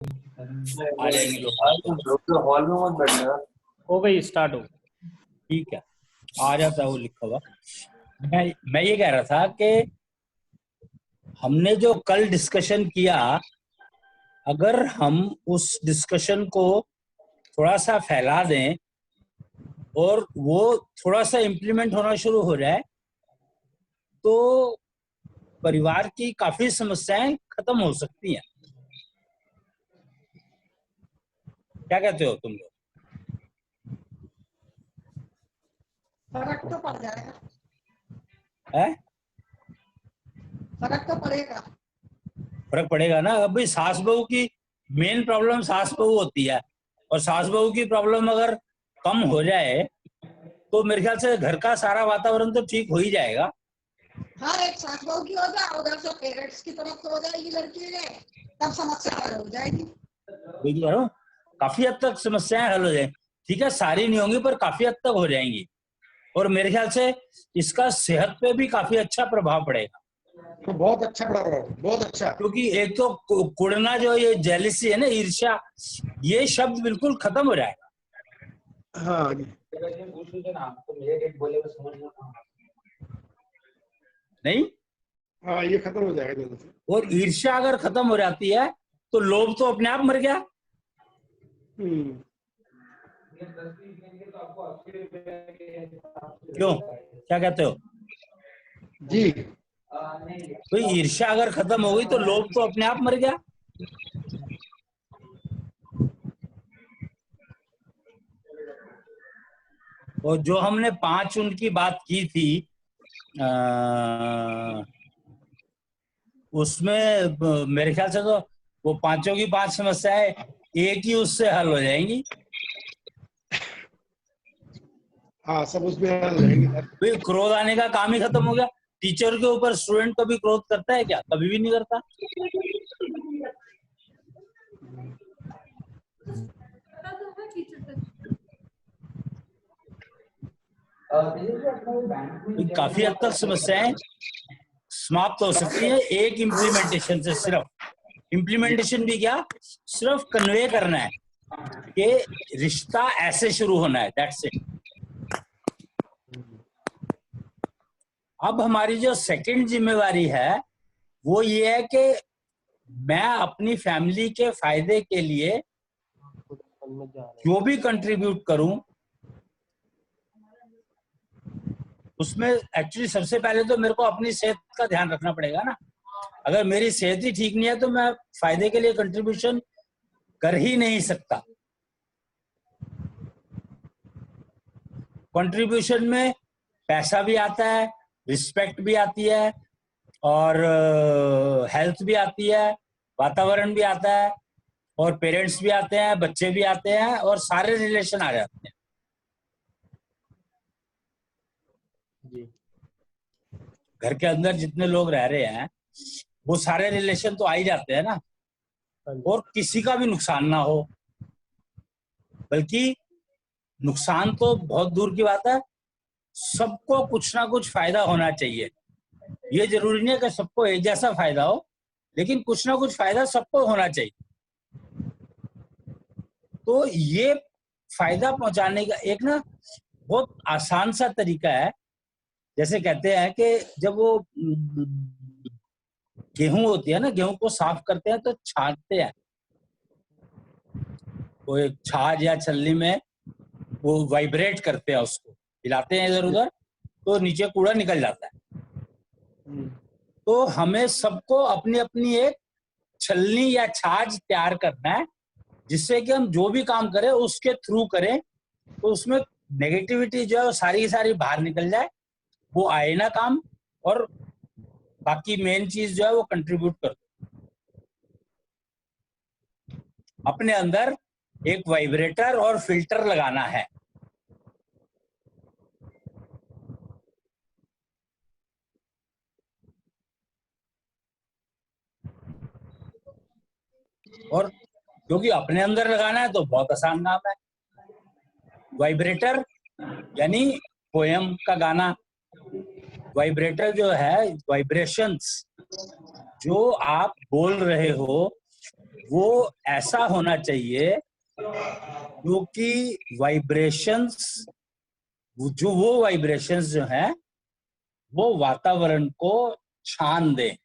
आ जाएंगे लोग। हॉल में मत बैठना। हो गई, स्टार्ट हो। ठीक है, आ जाता है वो लिखा हुआ। मैं ये कह रहा था कि हमने जो कल डिस्कशन किया, अगर हम उस डिस्कशन को थोड़ा सा फैला दें और वो थोड़ा सा इम्प्लीमेंट होना शुरू हो जाए तो परिवार की काफी समस्याएं खत्म हो सकती हैं। क्या कहते हो तुम लोग? फर्क तो पड़ जाएगा। है? फर्क तो पड़ेगा। फर्क पड़ेगा ना। अब भाई सास बहू की मेन प्रॉब्लम सास बहू होती है, और सास बहू की प्रॉब्लम अगर कम हो जाए तो मेरे ख्याल से घर का सारा वातावरण तो ठीक हो ही जाएगा। हाँ, एक सास बहू की हो जाए, उधर से पेरेंट्स की तरफ से हो जाएगी लड़की के, तब समस्या हल हो जाएगी। देखिए, काफी हद तक समस्याएं हल हो जाएंगी। ठीक है, सारी नहीं होंगी पर काफी हद तक हो जाएंगी, और मेरे ख्याल से इसका सेहत पे भी काफी अच्छा प्रभाव पड़ेगा। तो बहुत अच्छा पड़ा, बहुत अच्छा। क्योंकि एक तो कुड़ना, जो ये जेलिसी है ना, ईर्ष्या, ये शब्द बिल्कुल खत्म हो जाएगा। हाँ, नहीं, हाँ, ये खत्म हो जाएगा जल्द से। और ईर्ष्या अगर खत्म हो जाती है तो लोभ तो अपने आप मर गया। क्यों, क्या कहते हो जी? भाई, ईर्ष्या अगर खत्म हो गई तो लोभ तो अपने आप मर गया। और जो हमने 5 उनकी बात की थी, उसमें मेरे ख्याल से तो वो पांचों की 5 समस्याएं एक ही उससे हल हो जाएंगी। हाँ, सब उसमें हल हो जाएंगे। भाई, क्रोध आने का काम ही खत्म हो गया। टीचर के ऊपर स्टूडेंट कभी क्रोध करता है क्या? कभी भी नहीं करता। काफी हद तक समस्याएं समाप्त हो सकती है एक इम्प्लीमेंटेशन से। सिर्फ इम्प्लीमेंटेशन भी क्या, सिर्फ कन्वे करना है कि रिश्ता ऐसे शुरू होना है, दैट्स इट। अब हमारी जो सेकंड जिम्मेवारी है वो ये है कि मैं अपनी फैमिली के फायदे के लिए जो भी कंट्रीब्यूट करूं, उसमें एक्चुअली सबसे पहले तो मेरे को अपनी सेहत का ध्यान रखना पड़ेगा ना। अगर मेरी सेहत ही ठीक नहीं है तो मैं फायदे के लिए कंट्रीब्यूशन कर ही नहीं सकता। कंट्रीब्यूशन में पैसा भी आता है, रिस्पेक्ट भी आती है, और हेल्थ भी आती है, वातावरण भी आता है, और पेरेंट्स भी आते हैं, बच्चे भी आते हैं, और सारे रिलेशन आ जाते हैं। घर के अंदर जितने लोग रह रहे हैं वो सारे रिलेशन तो आ ही जाते हैं ना, और किसी का भी नुकसान ना हो। बल्कि नुकसान तो बहुत दूर की बात है, सबको कुछ ना कुछ फायदा होना चाहिए। ये जरूरी नहीं है कि सबको एक जैसा फायदा हो, लेकिन कुछ ना कुछ फायदा सबको होना चाहिए। तो ये फायदा पहुंचाने का एक ना बहुत आसान सा तरीका है। जैसे कहते हैं कि जब वो गेहूं होती है ना, गेहूं को साफ करते हैं तो छानते हैं, वो एक छाछ या छलनी में वो वाइब्रेट करते हैं, उसको हिलाते हैं इधर उधर, तो नीचे कूड़ा निकल जाता है। तो हमें सबको अपनी अपनी एक छलनी या छाछ तैयार करना है, जिससे कि हम जो भी काम करें उसके थ्रू करें, तो उसमें नेगेटिविटी जो है वो सारी की सारी बाहर निकल जाए, वो आए ना काम, और बाकी मेन चीज जो है वो कंट्रीब्यूट कर दो। अपने अंदर एक वाइब्रेटर और फिल्टर लगाना है। और क्योंकि अपने अंदर लगाना है तो बहुत आसान काम है। वाइब्रेटर यानी पोयम का गाना। वाइब्रेटर जो है, वाइब्रेशंस जो आप बोल रहे हो वो ऐसा होना चाहिए जो कि वाइब्रेशंस, वो वाइब्रेशंस जो हैं वो वातावरण को छान दें,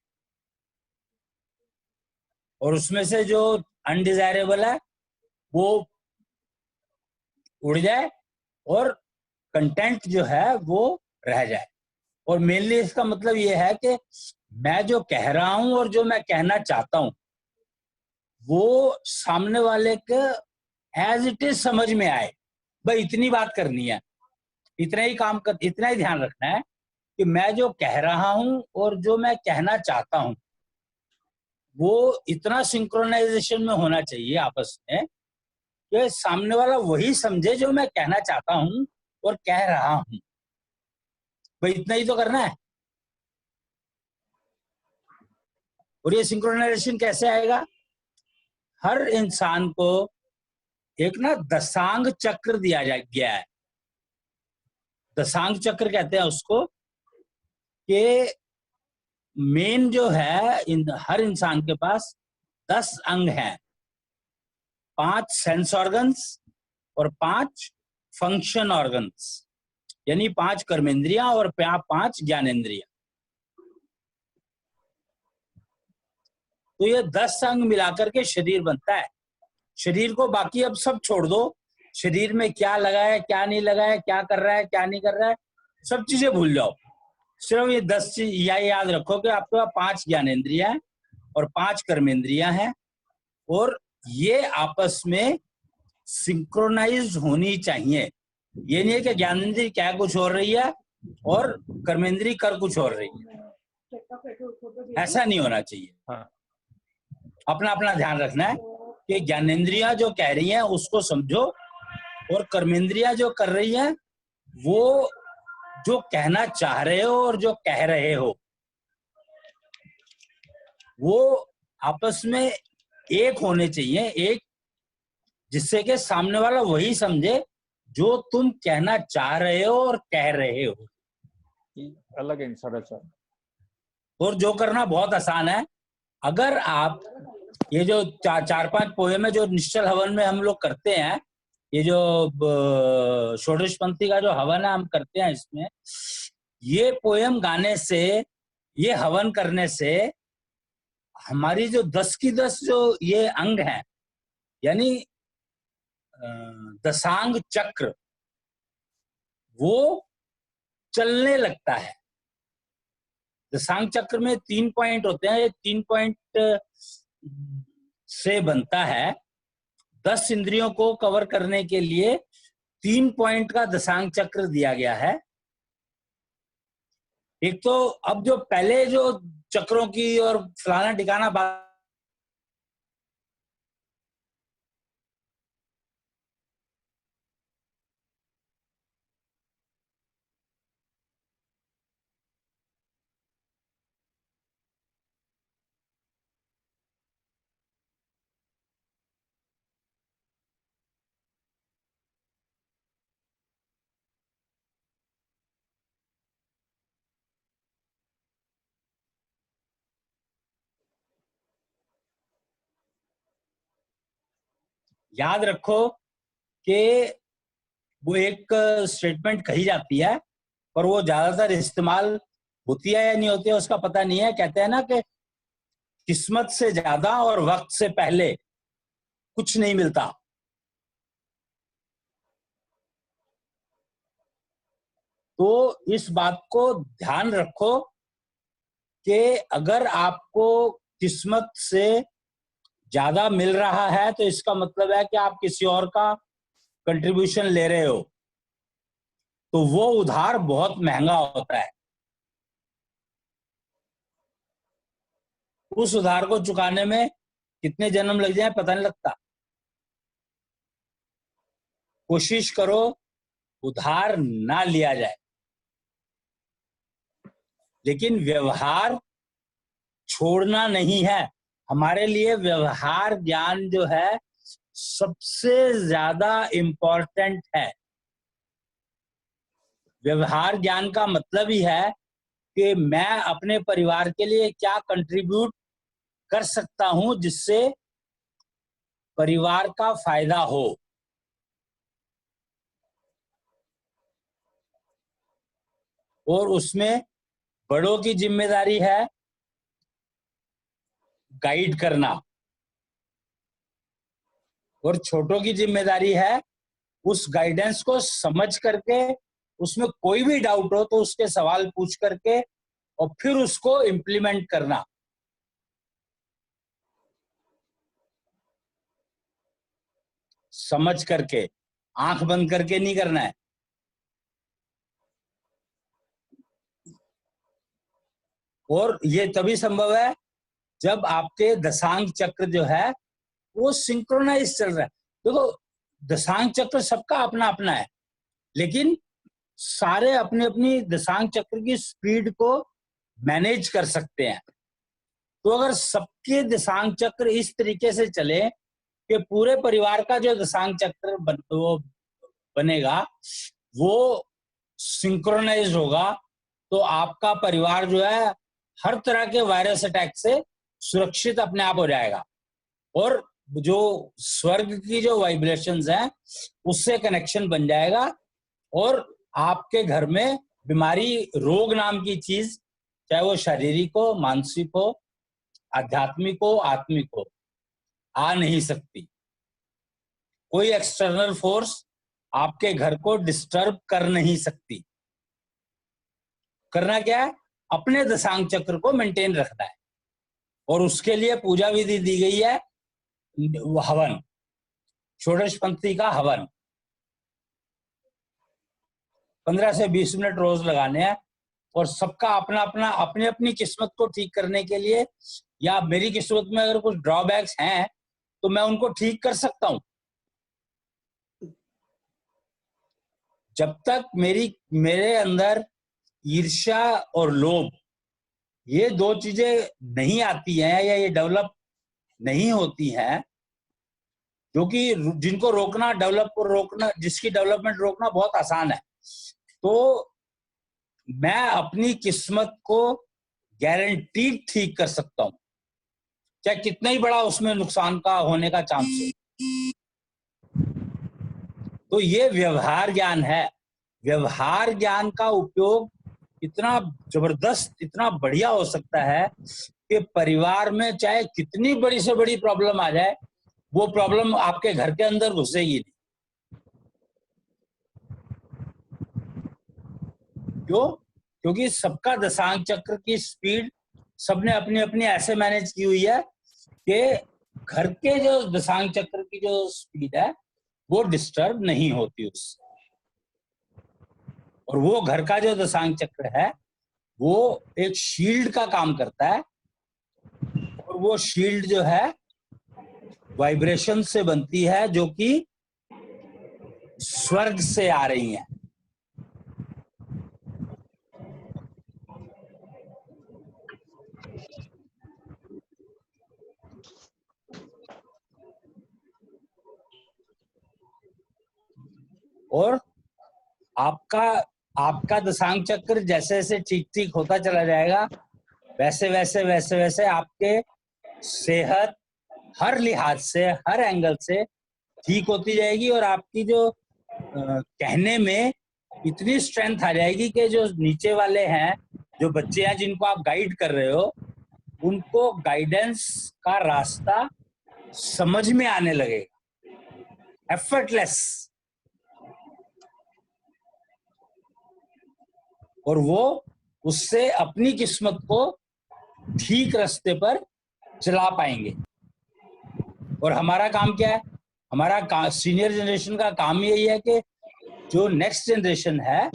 और उसमें से जो अनडिजायरेबल है वो उड़ जाए और कंटेंट जो है वो रह जाए। और मेनली इसका मतलब ये है कि मैं जो कह रहा हूं और जो मैं कहना चाहता हूं वो सामने वाले के एज इट इज समझ में आए। भाई इतनी बात करनी है, इतना ही काम कर, इतना ही ध्यान रखना है कि मैं जो कह रहा हूं और जो मैं कहना चाहता हूं वो इतना सिंक्रोनाइजेशन में होना चाहिए आपस में कि सामने वाला वही समझे जो मैं कहना चाहता हूं और कह रहा हूं। भाई इतना ही तो करना है। और ये सिंक्रोनाइजेशन कैसे आएगा? हर इंसान को एक ना दशांग चक्र दिया गया है। दशांग चक्र कहते हैं उसको, कि मेन जो है हर इंसान के पास 10 अंग हैं, 5 सेंस ऑर्गन्स और 5 फंक्शन ऑर्गन्स, यानी 5 कर्मेंद्रियां और 5 ज्ञानेंद्रियां। तो ये 10 अंग मिलाकर के शरीर बनता है। शरीर को बाकी अब सब छोड़ दो, शरीर में क्या लगा है क्या नहीं लगा है, क्या कर रहा है क्या नहीं कर रहा है, सब चीजें भूल जाओ। सिर्फ ये 10 चीज याद रखो कि आपके पास 5 ज्ञानेंद्रियां हैं और 5 कर्मेंद्रियां हैं, और ये आपस में सिंक्रोनाइज होनी चाहिए। ये नहीं है कि ज्ञानेंद्रिय क्या कुछ हो रही है और कर्मेंद्रिय कर कुछ हो रही है, ऐसा नहीं होना चाहिए। हाँ। अपना अपना ध्यान रखना है कि ज्ञानेंद्रियां जो कह रही हैं उसको समझो, और कर्मेंद्रियां जो कर रही हैं वो जो कहना चाह रहे हो और जो कह रहे हो वो आपस में एक होने चाहिए, एक, जिससे कि सामने वाला वही समझे जो तुम कहना चाह रहे हो और कह रहे हो। अलग इंसान। और जो करना बहुत आसान है। अगर आप ये जो 4-5 पोएम है जो निश्चल हवन में हम लोग करते हैं, ये जो षोडशपंथी का जो हवन है हम करते हैं, इसमें ये पोएम गाने से, ये हवन करने से हमारी जो 10 की 10 जो ये अंग हैं, यानी दशांग चक्र, वो चलने लगता है। दशांग चक्र में 3 पॉइंट होते हैं, ये 3 पॉइंट से बनता है। 10 इंद्रियों को कवर करने के लिए 3 पॉइंट का दशांग चक्र दिया गया है। एक तो अब जो पहले जो चक्रों की और फलाना ठिकाना बात, याद रखो कि वो एक स्टेटमेंट कही जाती है पर वो ज्यादातर इस्तेमाल होती है या नहीं होती है उसका पता नहीं है। कहते हैं ना कि किस्मत से ज्यादा और वक्त से पहले कुछ नहीं मिलता। तो इस बात को ध्यान रखो कि अगर आपको किस्मत से ज्यादा मिल रहा है तो इसका मतलब है कि आप किसी और का कंट्रीब्यूशन ले रहे हो, तो वो उधार बहुत महंगा होता है। उस उधार को चुकाने में कितने जन्म लग जाए पता नहीं लगता। कोशिश करो उधार ना लिया जाए, लेकिन व्यवहार छोड़ना नहीं है। हमारे लिए व्यवहार ज्ञान जो है सबसे ज्यादा इम्पोर्टेंट है। व्यवहार ज्ञान का मतलब ही है कि मैं अपने परिवार के लिए क्या कंट्रीब्यूट कर सकता हूं जिससे परिवार का फायदा हो। और उसमें बड़ों की जिम्मेदारी है गाइड करना और छोटों की जिम्मेदारी है उस गाइडेंस को समझ करके, उसमें कोई भी डाउट हो तो उसके सवाल पूछ करके और फिर उसको इम्प्लीमेंट करना। समझ करके, आंख बंद करके नहीं करना है। और ये तभी संभव है जब आपके दशांग चक्र जो है वो सिंक्रोनाइज चल रहा है। देखो, दशांग चक्र सबका अपना अपना है, लेकिन सारे अपनी अपनी दशांग चक्र की स्पीड को मैनेज कर सकते हैं। तो अगर सबके दशांग चक्र इस तरीके से चले कि पूरे परिवार का जो दशांग चक्र बनेगा वो सिंक्रोनाइज होगा, तो आपका परिवार जो है हर तरह के वायरस अटैक से सुरक्षित अपने आप हो जाएगा और जो स्वर्ग की जो वाइब्रेशंस हैं उससे कनेक्शन बन जाएगा और आपके घर में बीमारी, रोग नाम की चीज, चाहे वो शारीरिक हो, मानसिक हो, आध्यात्मिक हो, आत्मिक हो, आ नहीं सकती। कोई एक्सटर्नल फोर्स आपके घर को डिस्टर्ब कर नहीं सकती। करना क्या है? अपने दशांग चक्र को मेंटेन रखना है और उसके लिए पूजा विधि दी गई है, हवन, षोडश पंक्ति का हवन 15 से 20 मिनट रोज लगाने हैं। और सबका अपना अपना, अपनी अपनी किस्मत को ठीक करने के लिए, या मेरी किस्मत में अगर कुछ ड्रॉबैक्स हैं तो मैं उनको ठीक कर सकता हूं। जब तक मेरे अंदर ईर्ष्या और लोभ, ये दो चीजें नहीं आती हैं या ये डेवलप नहीं होती हैं, जो कि जिनको रोकना, जिसकी डेवलपमेंट रोकना बहुत आसान है, तो मैं अपनी किस्मत को गारंटीड ठीक कर सकता हूं, चाहे कितना ही बड़ा उसमें नुकसान का होने का चांस हो। तो ये व्यवहार ज्ञान है। व्यवहार ज्ञान का उपयोग इतना जबरदस्त, इतना बढ़िया हो सकता है कि परिवार में चाहे कितनी बड़ी से बड़ी प्रॉब्लम आ जाए, वो प्रॉब्लम आपके घर के अंदर घुसेगी नहीं। क्यों? क्योंकि सबका दशांग चक्र की स्पीड सबने अपनी अपनी ऐसे मैनेज की हुई है कि घर के जो दशांग चक्र की जो स्पीड है वो डिस्टर्ब नहीं होती उससे। और वो घर का जो दशांग चक्र है वो एक शील्ड का काम करता है और वो शील्ड जो है वाइब्रेशन से बनती है, जो कि स्वर्ग से आ रही हैं। और आपका दशांग चक्र जैसे जैसे ठीक ठीक होता चला जाएगा, वैसे वैसे आपके सेहत हर लिहाज से, हर एंगल से ठीक होती जाएगी और आपकी जो कहने में इतनी स्ट्रेंथ आ जाएगी कि जो नीचे वाले हैं, जो बच्चे हैं जिनको आप गाइड कर रहे हो, उनको गाइडेंस का रास्ता समझ में आने लगेगा, एफर्टलेस। और वो उससे अपनी किस्मत को ठीक रास्ते पर चला पाएंगे। और हमारा काम क्या है? हमारा सीनियर जनरेशन का काम यही है कि जो नेक्स्ट जनरेशन है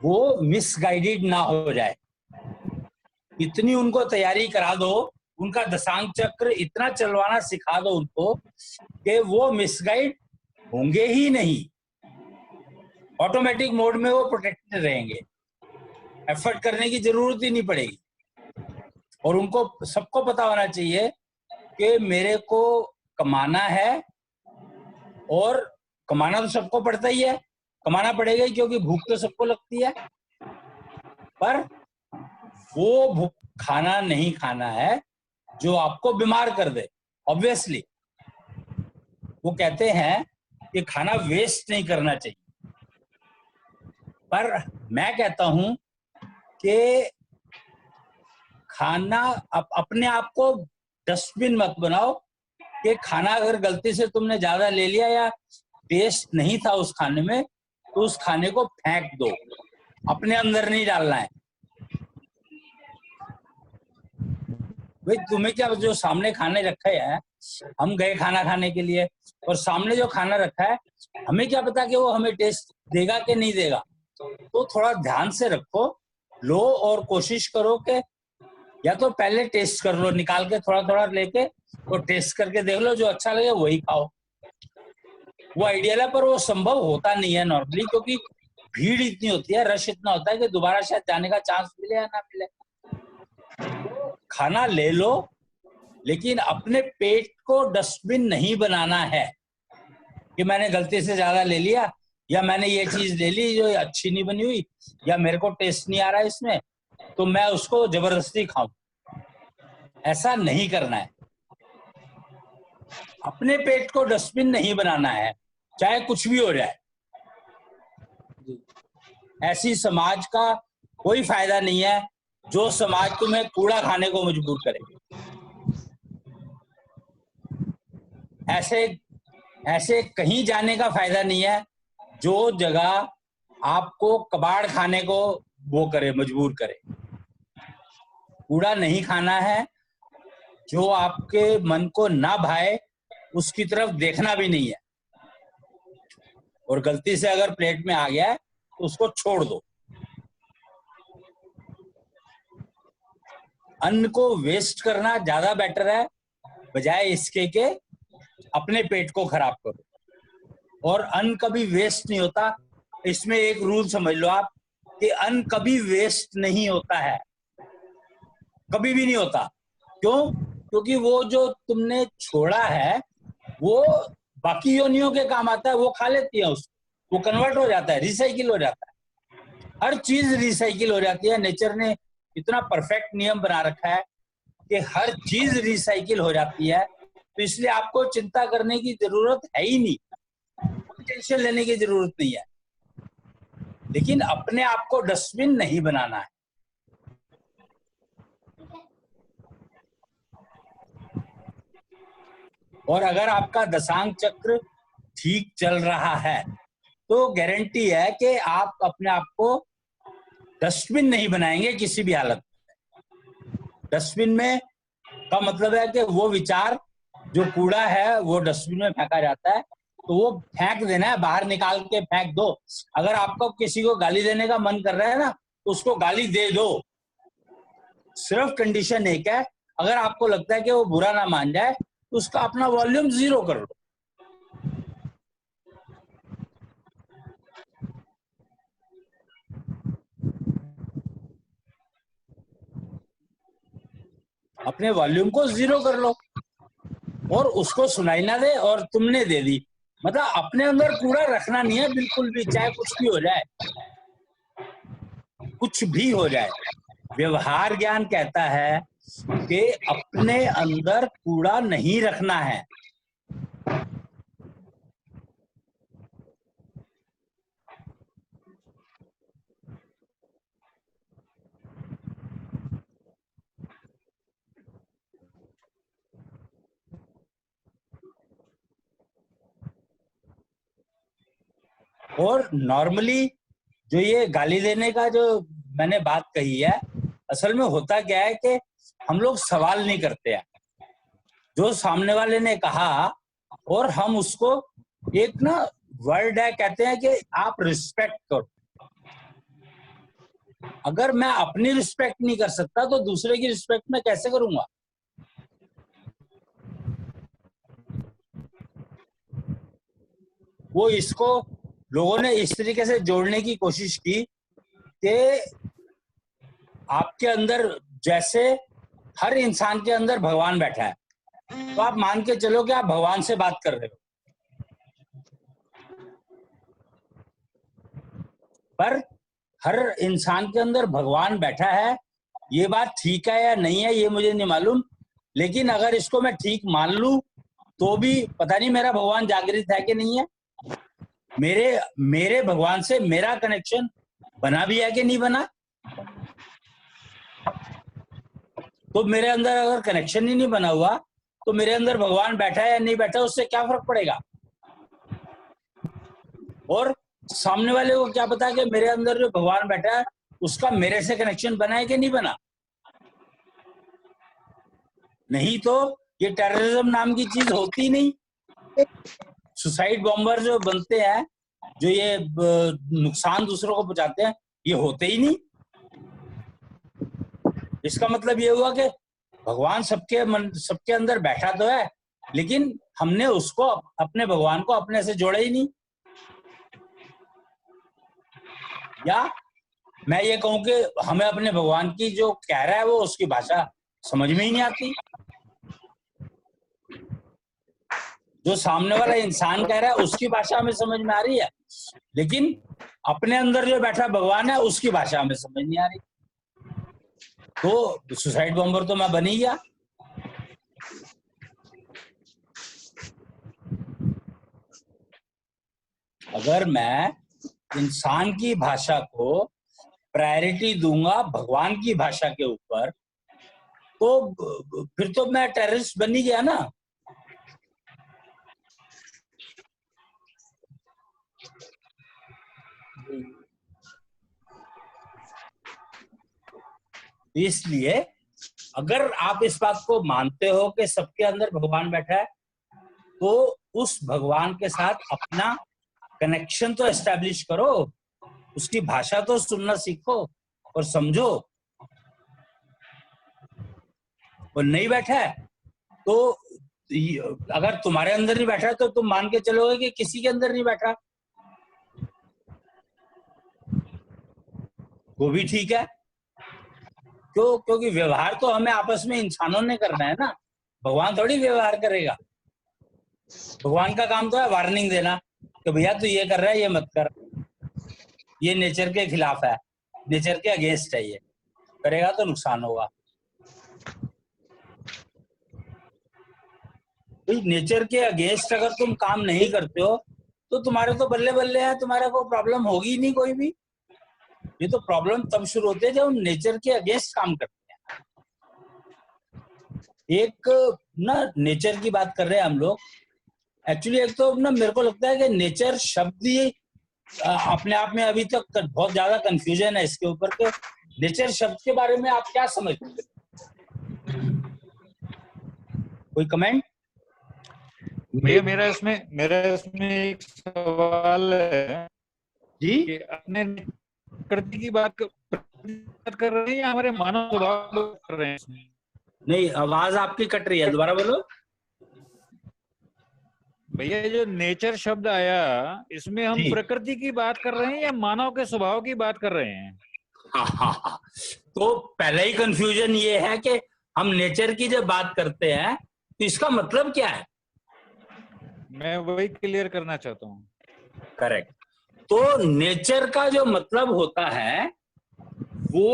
वो मिसगाइडेड ना हो जाए। इतनी उनको तैयारी करा दो, उनका दशांग चक्र इतना चलवाना सिखा दो उनको कि वो मिसगाइड होंगे ही नहीं, ऑटोमेटिक मोड में वो प्रोटेक्टेड रहेंगे, एफर्ट करने की जरूरत ही नहीं पड़ेगी। और उनको सबको पता होना चाहिए कि मेरे को कमाना है, और कमाना तो सबको पड़ता ही है, कमाना पड़ेगा ही, क्योंकि भूख तो सबको लगती है। पर वो भूख खाना नहीं खाना है जो आपको बीमार कर दे, ऑब्वियसली। वो कहते हैं कि खाना वेस्ट नहीं करना चाहिए, पर मैं कहता हूं कि खाना अपने आप को डस्टबिन मत बनाओ कि खाना अगर गलती से तुमने ज्यादा ले लिया या टेस्ट नहीं था उस खाने में तो उस खाने को फेंक दो, अपने अंदर नहीं डालना है। भाई तुम्हें क्या, जो सामने खाने रखे हैं, हम गए खाना खाने के लिए और सामने जो खाना रखा है हमें क्या पता कि वो हमें टेस्ट देगा कि नहीं देगा। तो थोड़ा ध्यान से रखो, लो और कोशिश करो कि या तो पहले टेस्ट कर लो, निकाल के थोड़ा थोड़ा लेके और टेस्ट करके देख लो, जो अच्छा लगे वही खाओ। वो आइडियल है, पर वो संभव होता नहीं है नॉर्मली, क्योंकि भीड़ इतनी होती है, रश इतना होता है कि दोबारा शायद जाने का चांस मिले या ना मिले। खाना ले लो, लेकिन अपने पेट को डस्टबिन नहीं बनाना है कि मैंने गलती से ज्यादा ले लिया या मैंने ये चीज ले ली जो अच्छी नहीं बनी हुई या मेरे को टेस्ट नहीं आ रहा है इसमें तो मैं उसको जबरदस्ती खाऊं। ऐसा नहीं करना है। अपने पेट को डस्टबिन नहीं बनाना है, चाहे कुछ भी हो जाए। ऐसी समाज का कोई फायदा नहीं है जो समाज तुम्हें कूड़ा खाने को मजबूर करे। ऐसे कहीं जाने का फायदा नहीं है जो जगह आपको कबाड़ खाने को वो करे, मजबूर करे। कूड़ा नहीं खाना है, जो आपके मन को ना भाए उसकी तरफ देखना भी नहीं है, और गलती से अगर प्लेट में आ गया है तो उसको छोड़ दो। अन्न को वेस्ट करना ज्यादा बेटर है बजाय इसके के अपने पेट को खराब करो। और अन्न कभी वेस्ट नहीं होता, इसमें एक रूल समझ लो आप कि अन्न कभी वेस्ट नहीं होता है, कभी भी नहीं होता। क्यों? क्योंकि वो जो तुमने छोड़ा है वो बाकी योनियों के काम आता है, वो खा लेती है उसको, वो कन्वर्ट हो जाता है, रिसाइकिल हो जाता है। हर चीज रिसाइकिल हो जाती है। नेचर ने इतना परफेक्ट नियम बना रखा है कि हर चीज रिसाइकिल हो जाती है, तो इसलिए आपको चिंता करने की जरूरत है ही नहीं, टेंशन लेने की जरूरत नहीं है। लेकिन अपने आप को डस्टबिन नहीं बनाना है। और अगर आपका दशांग चक्र ठीक चल रहा है तो गारंटी है कि आप अपने आप को डस्टबिन नहीं बनाएंगे किसी भी हालत में। डस्टबिन में का मतलब है कि वो विचार जो कूड़ा है वो डस्टबिन में फेंका जाता है, तो वो फेंक देना है, बाहर निकाल के फेंक दो। अगर आपको किसी को गाली देने का मन कर रहा है ना तो उसको गाली दे दो। सिर्फ कंडीशन एक है, अगर आपको लगता है कि वो बुरा ना मान जाए तो उसका अपना वॉल्यूम 0 कर लो। अपने वॉल्यूम को 0 कर लो और उसको सुनाई ना दे और तुमने दे दी। मतलब अपने अंदर कूड़ा रखना नहीं है बिल्कुल भी, चाहे कुछ भी हो जाए, कुछ भी हो जाए। व्यवहार ज्ञान कहता है कि अपने अंदर कूड़ा नहीं रखना है। और नॉर्मली जो ये गाली देने का जो मैंने बात कही है, असल में होता क्या है कि हम लोग सवाल नहीं करते हैं। जो सामने वाले ने कहा और हम उसको एक ना वर्ड है, कहते हैं कि आप रिस्पेक्ट करो। अगर मैं अपनी रिस्पेक्ट नहीं कर सकता तो दूसरे की रिस्पेक्ट मैं कैसे करूंगा? वो इसको लोगों ने इस तरीके से जोड़ने की कोशिश की कि आपके अंदर, जैसे हर इंसान के अंदर भगवान बैठा है, तो आप मान के चलो कि आप भगवान से बात कर रहे हो, पर हर इंसान के अंदर भगवान बैठा है। ये बात ठीक है या नहीं है ये मुझे नहीं मालूम, लेकिन अगर इसको मैं ठीक मान लूं तो भी पता नहीं मेरा भगवान जागृत है कि नहीं है, मेरे भगवान से मेरा कनेक्शन बना भी है कि नहीं बना। तो मेरे अंदर अगर कनेक्शन ही नहीं बना हुआ तो मेरे अंदर भगवान बैठा है या नहीं बैठा उससे क्या फर्क पड़ेगा। और सामने वाले को क्या पता कि मेरे अंदर जो भगवान बैठा है उसका मेरे से कनेक्शन बना है कि नहीं बना। नहीं तो ये टेररिज्म नाम की चीज होती नहीं। सुसाइड बॉम्बर जो बनते हैं, जो ये नुकसान दूसरों को पहुंचाते हैं, ये होते ही नहीं। इसका मतलब ये हुआ कि भगवान सबके अंदर बैठा तो है, लेकिन हमने उसको, अपने भगवान को अपने से जोड़ा ही नहीं। या मैं ये कहूं कि हमें अपने भगवान की जो कह रहा है वो उसकी भाषा समझ में ही नहीं आती। जो सामने वाला इंसान कह रहा है उसकी भाषा हमें समझ में आ रही है, लेकिन अपने अंदर जो बैठा भगवान है उसकी भाषा हमें समझ नहीं आ रही। तो सुसाइड बॉम्बर तो मैं बन ही गया। अगर मैं इंसान की भाषा को प्रायोरिटी दूंगा भगवान की भाषा के ऊपर, तो फिर तो मैं टेररिस्ट बन ही गया ना। इसलिए अगर आप इस बात को मानते हो कि सबके अंदर भगवान बैठा है, तो उस भगवान के साथ अपना कनेक्शन तो एस्टैब्लिश करो, उसकी भाषा तो सुनना सीखो और समझो। और नहीं बैठा है तो अगर तुम्हारे अंदर नहीं बैठा है तो तुम मान के चलोगे कि किसी के अंदर नहीं बैठा, वो भी ठीक है। क्योंकि व्यवहार तो हमें आपस में इंसानों ने करना है ना, भगवान थोड़ी व्यवहार करेगा। भगवान का काम तो है वार्निंग देना कि भैया तू ये कर रहा है, ये मत कर, ये नेचर के खिलाफ है, नेचर के अगेंस्ट है, ये करेगा तो नुकसान होगा। नेचर के अगेंस्ट अगर तुम काम नहीं करते हो तो तुम्हारे तो बल्ले बल्ले है, तुम्हारा कोई प्रॉब्लम होगी नहीं कोई भी। ये तो प्रॉब्लम तब शुरू होती है जब हम नेचर के अगेंस्ट काम करते हैं। एक ना नेचर की बात कर रहे हैं हम लोग, एक्चुअली एक तो ना मेरे को लगता है कि नेचर शब्द ही अपने आप में अभी तक बहुत ज्यादा कंफ्यूजन है इसके ऊपर के नेचर शब्द के बारे में आप क्या समझते हैं? कोई कमेंट? मेरा इसमें एक सवाल है जी, कि अपने प्रकृति की बात कर रहे हैं या हमारे मानव स्वभाव कर रहे हैं? नहीं, आवाज आपकी कट रही है, दोबारा बोलो भैया। जो नेचर शब्द आया इसमें हम प्रकृति की बात कर रहे हैं या मानव के स्वभाव की बात कर रहे हैं? तो पहले ही कंफ्यूजन ये है कि हम नेचर की जब बात करते हैं तो इसका मतलब क्या है, मैं वही क्लियर करना चाहता हूँ। करेक्ट। तो नेचर का जो मतलब होता है वो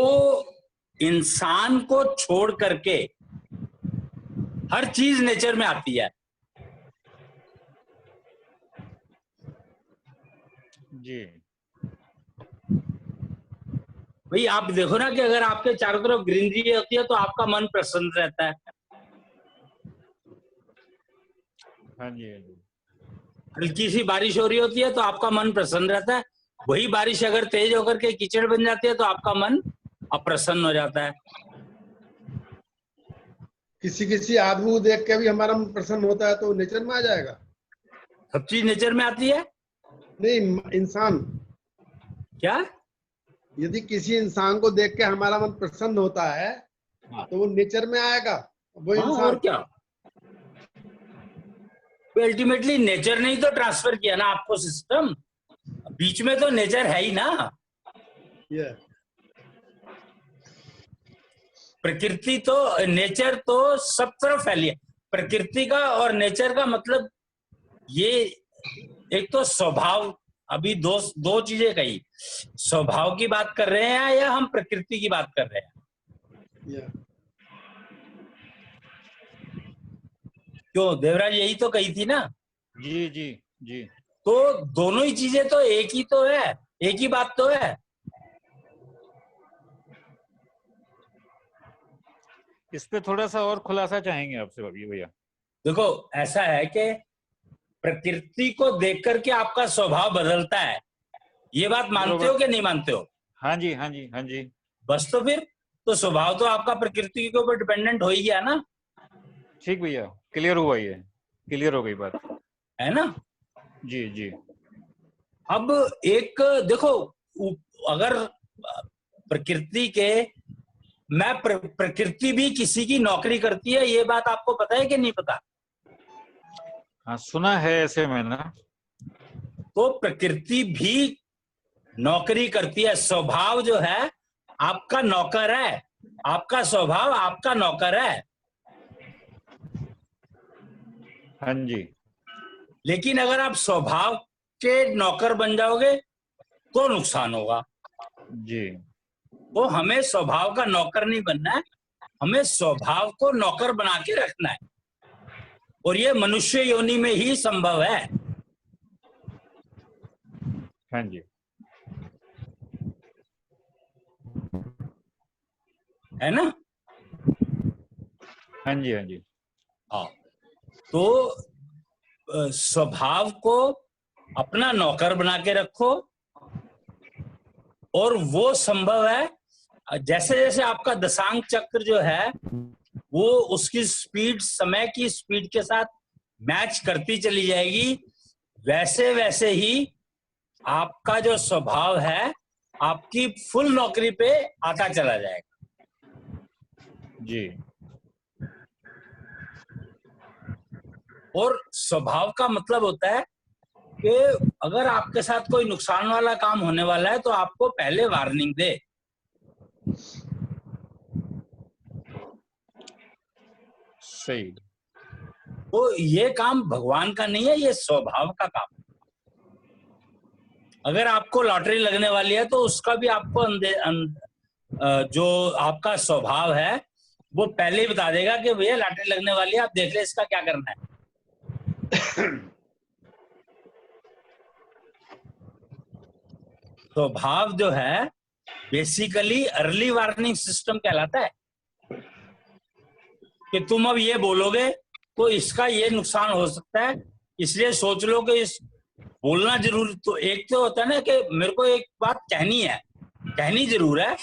इंसान को छोड़ करके हर चीज नेचर में आती है। जी भाई आप देखो ना कि अगर आपके चारों तरफ ग्रीनरी होती है तो आपका मन प्रसन्न रहता है। हाँ जी। हल्की सी बारिश हो रही होती है तो आपका मन प्रसन्न रहता है। वही बारिश अगर तेज होकर के कीचड़ बन जाती है तो आपका मन अप्रसन्न हो जाता है। किसी आदमी को देख के भी हमारा मन प्रसन्न होता है तो नेचर में आ जाएगा। सब चीज नेचर में आती है। नहीं, इंसान, क्या यदि किसी इंसान को देख के हमारा मन प्रसन्न होता है तो वो नेचर में आएगा, वो इंसान। और क्या, अल्टीमेटली नेचर ने ही तो ट्रांसफर किया ना आपको सिस्टम, बीच में तो नेचर है ही ना। प्रकृति तो, नेचर तो सब तरफ फैली है। प्रकृति का और नेचर का मतलब ये एक तो स्वभाव, अभी दो चीजें कही, स्वभाव की बात कर रहे हैं या हम प्रकृति की बात कर रहे हैं? क्यों देवराज, यही तो कही थी ना। जी जी जी। तो दोनों ही चीजें तो एक ही तो है, एक ही बात तो है। इस पे थोड़ा सा और खुलासा चाहेंगे आपसे भैया। देखो ऐसा है कि प्रकृति को देख करके आपका स्वभाव बदलता है, ये बात मानते हो बरोबर। कि नहीं मानते हो? हाँ जी हाँ जी हाँ जी। बस तो फिर तो स्वभाव तो आपका प्रकृति के ऊपर डिपेंडेंट हो ही गया ना, ठीक भैया, क्लियर हुआ, ये क्लियर हो गई बात। है ना। जी जी। अब एक देखो, अगर प्रकृति के प्रकृति भी किसी की नौकरी करती है, ये बात आपको पता है कि नहीं पता? हाँ सुना है ऐसे मैंने। तो प्रकृति भी नौकरी करती है, स्वभाव जो है आपका नौकर है, आपका स्वभाव आपका नौकर है। हाँ जी। लेकिन अगर आप स्वभाव के नौकर बन जाओगे तो नुकसान होगा। जी तो हमें स्वभाव का नौकर नहीं बनना है, हमें स्वभाव को नौकर बना के रखना है, और ये मनुष्य योनि में ही संभव है हाँ जी है ना। हाँ जी हाँ जी। हाँ, तो स्वभाव को अपना नौकर बना के रखो, और वो संभव है जैसे जैसे आपका दशांक चक्र जो है वो उसकी स्पीड, समय की स्पीड के साथ मैच करती चली जाएगी, वैसे वैसे ही आपका जो स्वभाव है आपकी फुल नौकरी पे आता चला जाएगा। जी और स्वभाव का मतलब होता है कि अगर आपके साथ कोई नुकसान वाला काम होने वाला है तो आपको पहले वार्निंग दे। सही। तो ये काम भगवान का नहीं है, ये स्वभाव का काम। अगर आपको लॉटरी लगने वाली है तो उसका भी आपको जो आपका स्वभाव है वो पहले ही बता देगा कि भैया लॉटरी लगने वाली है, आप देख ले इसका क्या करना है। स्वभाव जो है बेसिकली अर्ली वार्निंग सिस्टम कहलाता है कि तुम अब ये बोलोगे तो इसका ये नुकसान हो सकता है, इसलिए सोच लो कि इस बोलना जरूर, तो एक तो होता है ना कि मेरे को एक बात कहनी है, कहनी जरूर है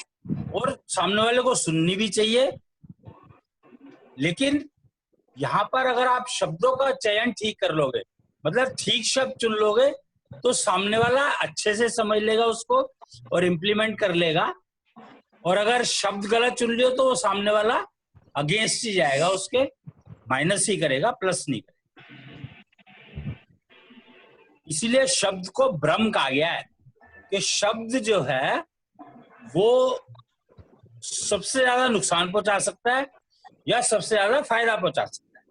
और सामने वाले को सुननी भी चाहिए, लेकिन यहाँ पर अगर आप शब्दों का चयन ठीक कर लोगे, मतलब ठीक शब्द चुन लोगे, तो सामने वाला अच्छे से समझ लेगा उसको और इम्प्लीमेंट कर लेगा। और अगर शब्द गलत चुन लियो तो वो सामने वाला अगेंस्ट ही जाएगा, उसके माइनस ही करेगा, प्लस नहीं करेगा। इसीलिए शब्द को ब्रह्म कहा गया है कि शब्द जो है वो सबसे ज्यादा नुकसान पहुंचा सकता है या सबसे ज्यादा फायदा पहुंचा सकता है।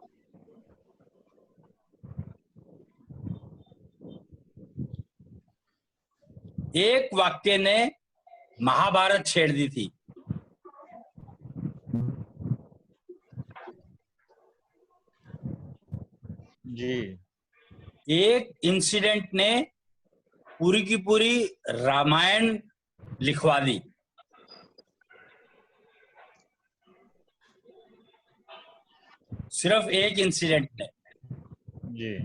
एक वाक्य ने महाभारत छेड़ दी थी। जी। एक इंसिडेंट ने पूरी की पूरी रामायण लिखवा दी। सिर्फ एक इंसिडेंट ने। जी।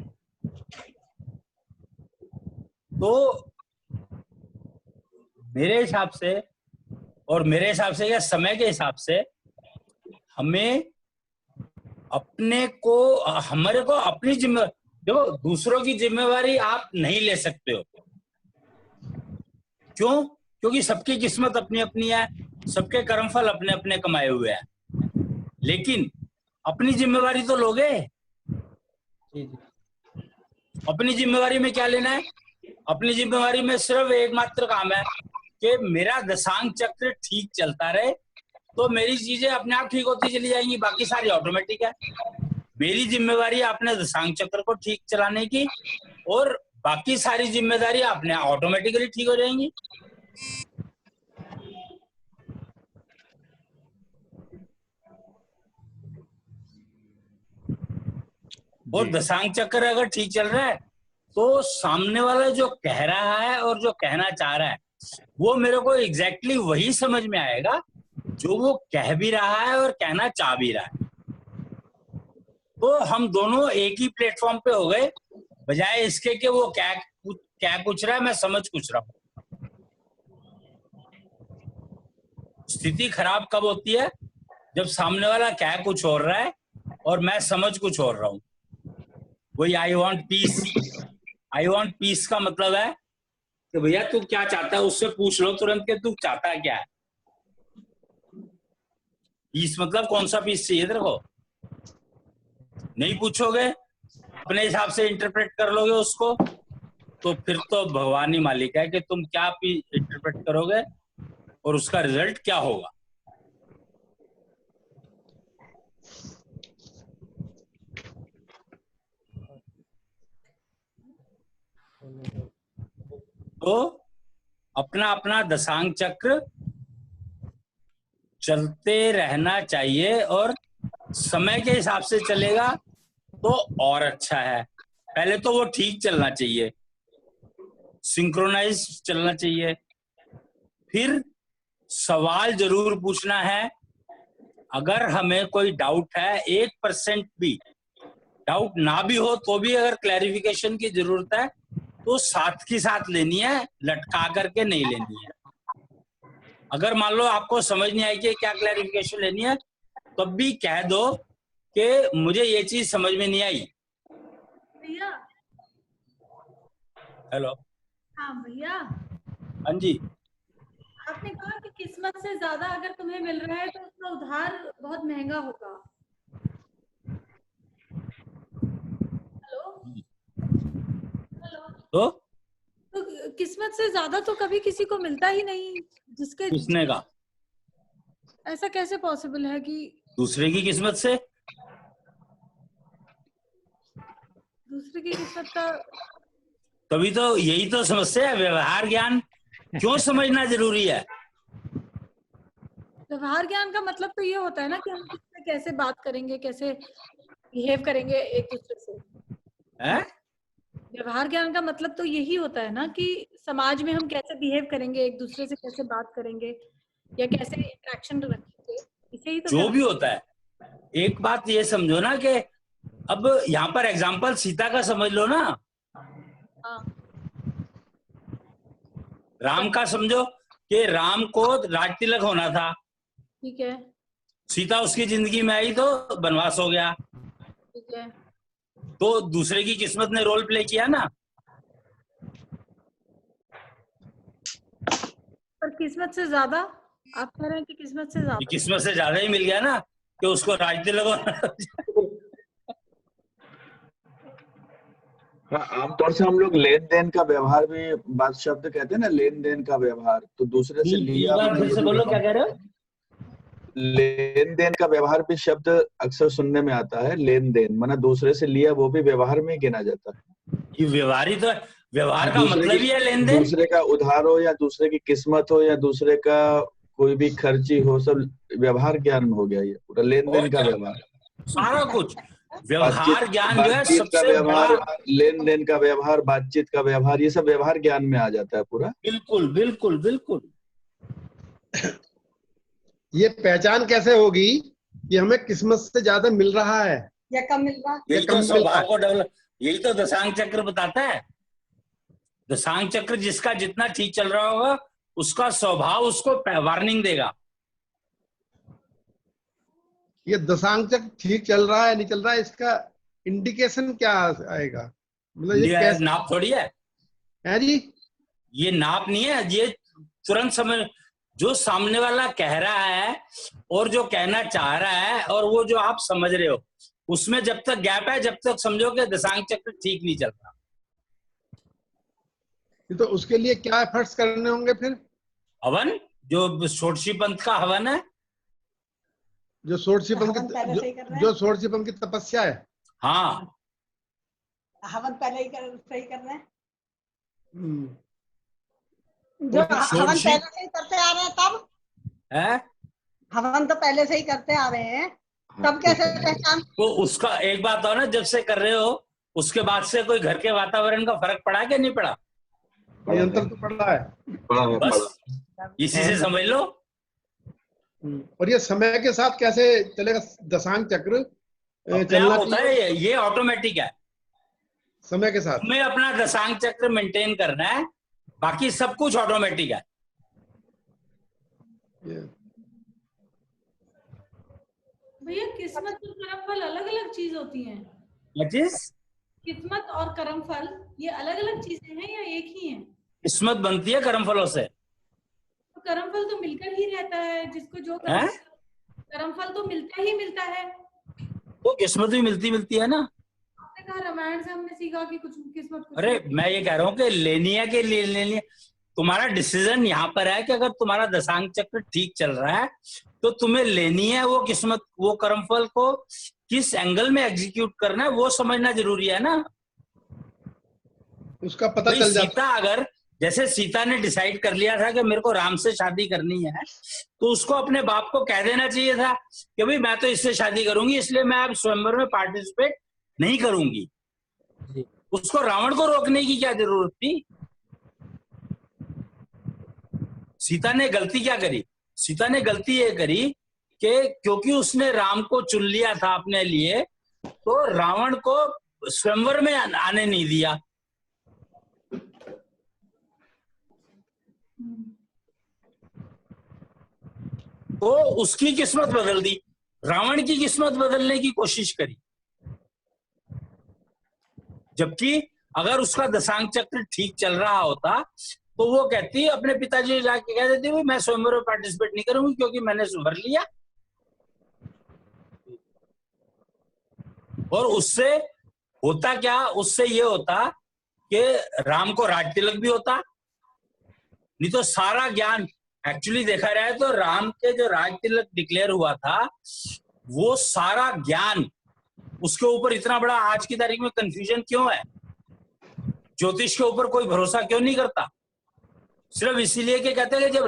तो मेरे हिसाब से, और मेरे हिसाब से या समय के हिसाब से, हमें अपने को, हमारे को अपनी जिम्मे, देखो दूसरों की जिम्मेवारी आप नहीं ले सकते हो। क्यों? क्योंकि सबकी किस्मत अपनी अपनी है, सबके कर्मफल अपने अपने कमाए हुए हैं। लेकिन अपनी जिम्मेवारी तो लोगे। अपनी जिम्मेवारी में क्या लेना है? अपनी जिम्मेवारी में सिर्फ एकमात्र काम है कि मेरा दशांक चक्र ठीक चलता रहे, तो मेरी चीजें अपने आप ठीक होती चली जाएंगी, बाकी सारी ऑटोमेटिक है। मेरी जिम्मेवारी अपने दशांक चक्र को ठीक चलाने की, और बाकी सारी जिम्मेदारी अपने ऑटोमेटिकली ठीक हो जाएंगी। और दशांग चक्र अगर ठीक चल रहा है तो सामने वाला जो कह रहा है और जो कहना चाह रहा है वो मेरे को एग्जैक्टली वही समझ में आएगा जो वो कह भी रहा है और कहना चाह भी रहा है। तो हम दोनों एक ही प्लेटफॉर्म पे हो गए, बजाय इसके कि वो क्या पूछ रहा है, मैं समझ कुछ रहा हूँ। स्थिति खराब कब होती है? जब सामने वाला क्या कुछ और रहा है और मैं समझ कुछ और रहा हूं। वही आई वॉन्ट पीस का मतलब है कि भैया तू क्या चाहता है, उससे पूछ लो तुरंत के तू चाहता क्या है। पीस मतलब कौन सा पीस चाहिए तेरे को? नहीं पूछोगे, अपने हिसाब से इंटरप्रेट कर लोगे उसको, तो फिर तो भगवान ही मालिक है कि तुम क्या इंटरप्रेट करोगे और उसका रिजल्ट क्या होगा। तो अपना अपना दशांग चक्र चलते रहना चाहिए और समय के हिसाब से चलेगा तो और अच्छा है। पहले तो वो ठीक चलना चाहिए, सिंक्रोनाइज चलना चाहिए। फिर सवाल जरूर पूछना है। अगर हमें कोई डाउट है, 1% भी डाउट ना भी हो तो भी अगर क्लैरिफिकेशन की जरूरत है तो साथ की साथ लेनी है, लटका करके नहीं लेनी है। अगर मान लो आपको समझ नहीं आई कि क्या क्लैरिफिकेशन लेनी है, तब भी कह दो कि मुझे ये चीज समझ में नहीं आई। भैया। हेलो। हाँ भैया। हाँ जी। आपने कहा कि किस्मत से ज्यादा अगर तुम्हें मिल रहा है तो उसका उधार बहुत महंगा होगा। Hello hello. तो किस्मत से ज्यादा तो कभी किसी को मिलता ही नहीं। जिसके किसने कहा? ऐसा कैसे पॉसिबल है कि दूसरे की किस्मत से? दूसरे की किस्मत का? तभी तो यही तो समस्या है। व्यवहार ज्ञान क्यों समझना जरूरी है? व्यवहार ज्ञान का मतलब तो ये होता है ना कि हम किससे कैसे बात करेंगे, कैसे बिहेव करेंगे एक दूसरे से। है? व्यवहार ज्ञान का मतलब तो यही होता है ना कि समाज में हम कैसे बिहेव करेंगे, एक दूसरे से कैसे बात करेंगे या कैसे इंटरेक्शन रखेंगे, इसे ही तो जो भी होता है। एक बात ये समझो ना कि अब यहाँ पर एग्जाम्पल सीता का समझ लो ना। हाँ। राम का समझो कि राम को राज तिलक होना था, ठीक है। सीता उसकी जिंदगी में आई तो वनवास हो गया। ठीक है। तो दूसरे की किस्मत ने रोल प्ले किया ना। पर किस्मत से ज्यादा आप कह रहे हैं कि किस्मत से ज्यादा? किस्मत से ज्यादा ही मिल गया ना कि उसको राज तिलक होना। हाँ, आमतौर से हम लोग लेन देन का व्यवहार भी बात शब्द कहते हैं ना, लेन देन का व्यवहार। तो दूसरे से लिया, फिर से बोलो, क्या कह रहे हो? लेन देन का व्यवहार भी शब्द अक्सर सुनने में आता है। लेन देन माना दूसरे से लिया, वो भी व्यवहार में गिना जाता है। ये व्यवहार ही तो है। व्यवहार का मतलब ही है लेन देन। दूसरे का उधार हो या दूसरे की किस्मत हो या दूसरे का कोई भी खर्ची हो, सब व्यवहार ज्ञान में हो गया। ये पूरा लेन देन का व्यवहार, सारा कुछ व्यवहार ज्ञान जो है बातचीत का सबसे व्यवहार, बड़ा। लेन देन का व्यवहार, बातचीत का व्यवहार, ये सब व्यवहार ज्ञान में आ जाता है पूरा। बिल्कुल बिल्कुल बिल्कुल। ये पहचान कैसे होगी कि हमें किस्मत से ज्यादा मिल रहा है या कम मिल रहा? यही तो स्वभाव को डेवलप, यही तो दशांग चक्र बताता है। दशांग चक्र जिसका जितना ठीक चल रहा होगा उसका स्वभाव उसको वार्निंग देगा। ये दशांग चक्र ठीक चल रहा है नहीं चल रहा है, इसका इंडिकेशन क्या आएगा? मतलब ये कैसे नाप थोड़ी है जी? ये नाप नहीं है, ये तुरंत समझ जो सामने वाला कह रहा है और जो कहना चाह रहा है और वो जो आप समझ रहे हो, उसमें जब तक गैप है जब तक समझो कि दशांग चक्र ठीक नहीं चल रहा। तो उसके लिए क्या एफर्ट्स करने होंगे फिर? हवन, जो षोडशी पंथ का हवन है, जो षोडशी पंथ की जो षोडशी पंथ की तपस्या है। हाँ, हवन पहले ही सही कर रहे हैं। जो हवन पहले से ही करते आ रहे हैं, तब है हवन तो पहले से ही करते आ रहे हैं। तब कैसे पहचान? तो उसका एक बात हो ना, जब से कर रहे हो उसके बाद से कोई घर के वातावरण का फर्क पड़ा कि नहीं पड़ा? नियंत्रण तो पड़ रहा है। पड़ा है, बस पड़ा। इसी से समझ लो। और ये समय के साथ कैसे चलेगा दशांग चक्र? अपने चलना आप होता चाहिए है, ये ऑटोमेटिक है। समय के साथ। तुम्हें अपना दशांग चक्र मेंटेन करना है, बाकी सब कुछ ऑटोमेटिक है। ये- भैया किस्मत और कर्मफल अलग अलग चीज होती हैं। क्या चीज? किस्मत और कर्मफल ये अलग अलग चीजें हैं या एक ही हैं? किस्मत बनती है कर्मफलों से। तो कर्मफल तो मिलकर ही रहता है, जिसको जो हैं? कर्मफल तो मिलता है। तो किस्मत भी मिलती है ना। आपने कहा रामायण से हमने सीखा कि कुछ किस्मत कुछ अरे मैं ये कह रहा हूँ कि लेनी है कि लेनी है। तुम्हारा डिसीजन यहाँ पर है कि अगर तुम्हारा दशांग चक्र ठीक चल रहा है तो तुम्हें लेनी है वो किस्मत, वो कर्मफल को किस एंगल में एग्जीक्यूट करना है वो समझना जरूरी है ना। उसका पता भाई चल जाता सीता, अगर जैसे सीता ने डिसाइड कर लिया था कि मेरे को राम से शादी करनी है, तो उसको अपने बाप को कह देना चाहिए था कि भाई मैं तो इससे शादी करूंगी, इसलिए मैं अब स्वयंवर में पार्टिसिपेट नहीं करूंगी। उसको रावण को रोकने की क्या जरूरत थी? सीता ने गलती क्या करी? सीता ने गलती ये करी कि क्योंकि उसने राम को चुन लिया था अपने लिए, तो रावण को स्वयंवर में आने नहीं दिया। तो उसकी किस्मत बदल दी, रावण की किस्मत बदलने की कोशिश करी। जबकि अगर उसका दशांग चक्र ठीक चल रहा होता तो वो कहती, अपने पिताजी जाके कह देती, मैं स्वयंवर में पार्टिसिपेट नहीं करूंगी क्योंकि मैंने भर लिया। और उससे होता क्या? उससे ये होता कि राम को राज तिलक भी होता, नहीं तो सारा ज्ञान एक्चुअली देखा जाए तो राम के जो राज तिलक डिक्लेयर हुआ था वो सारा ज्ञान, उसके ऊपर इतना बड़ा आज की तारीख में कंफ्यूजन क्यों है? ज्योतिष के ऊपर कोई भरोसा क्यों नहीं करता? सिर्फ इसीलिए कि कहते हैं कि जब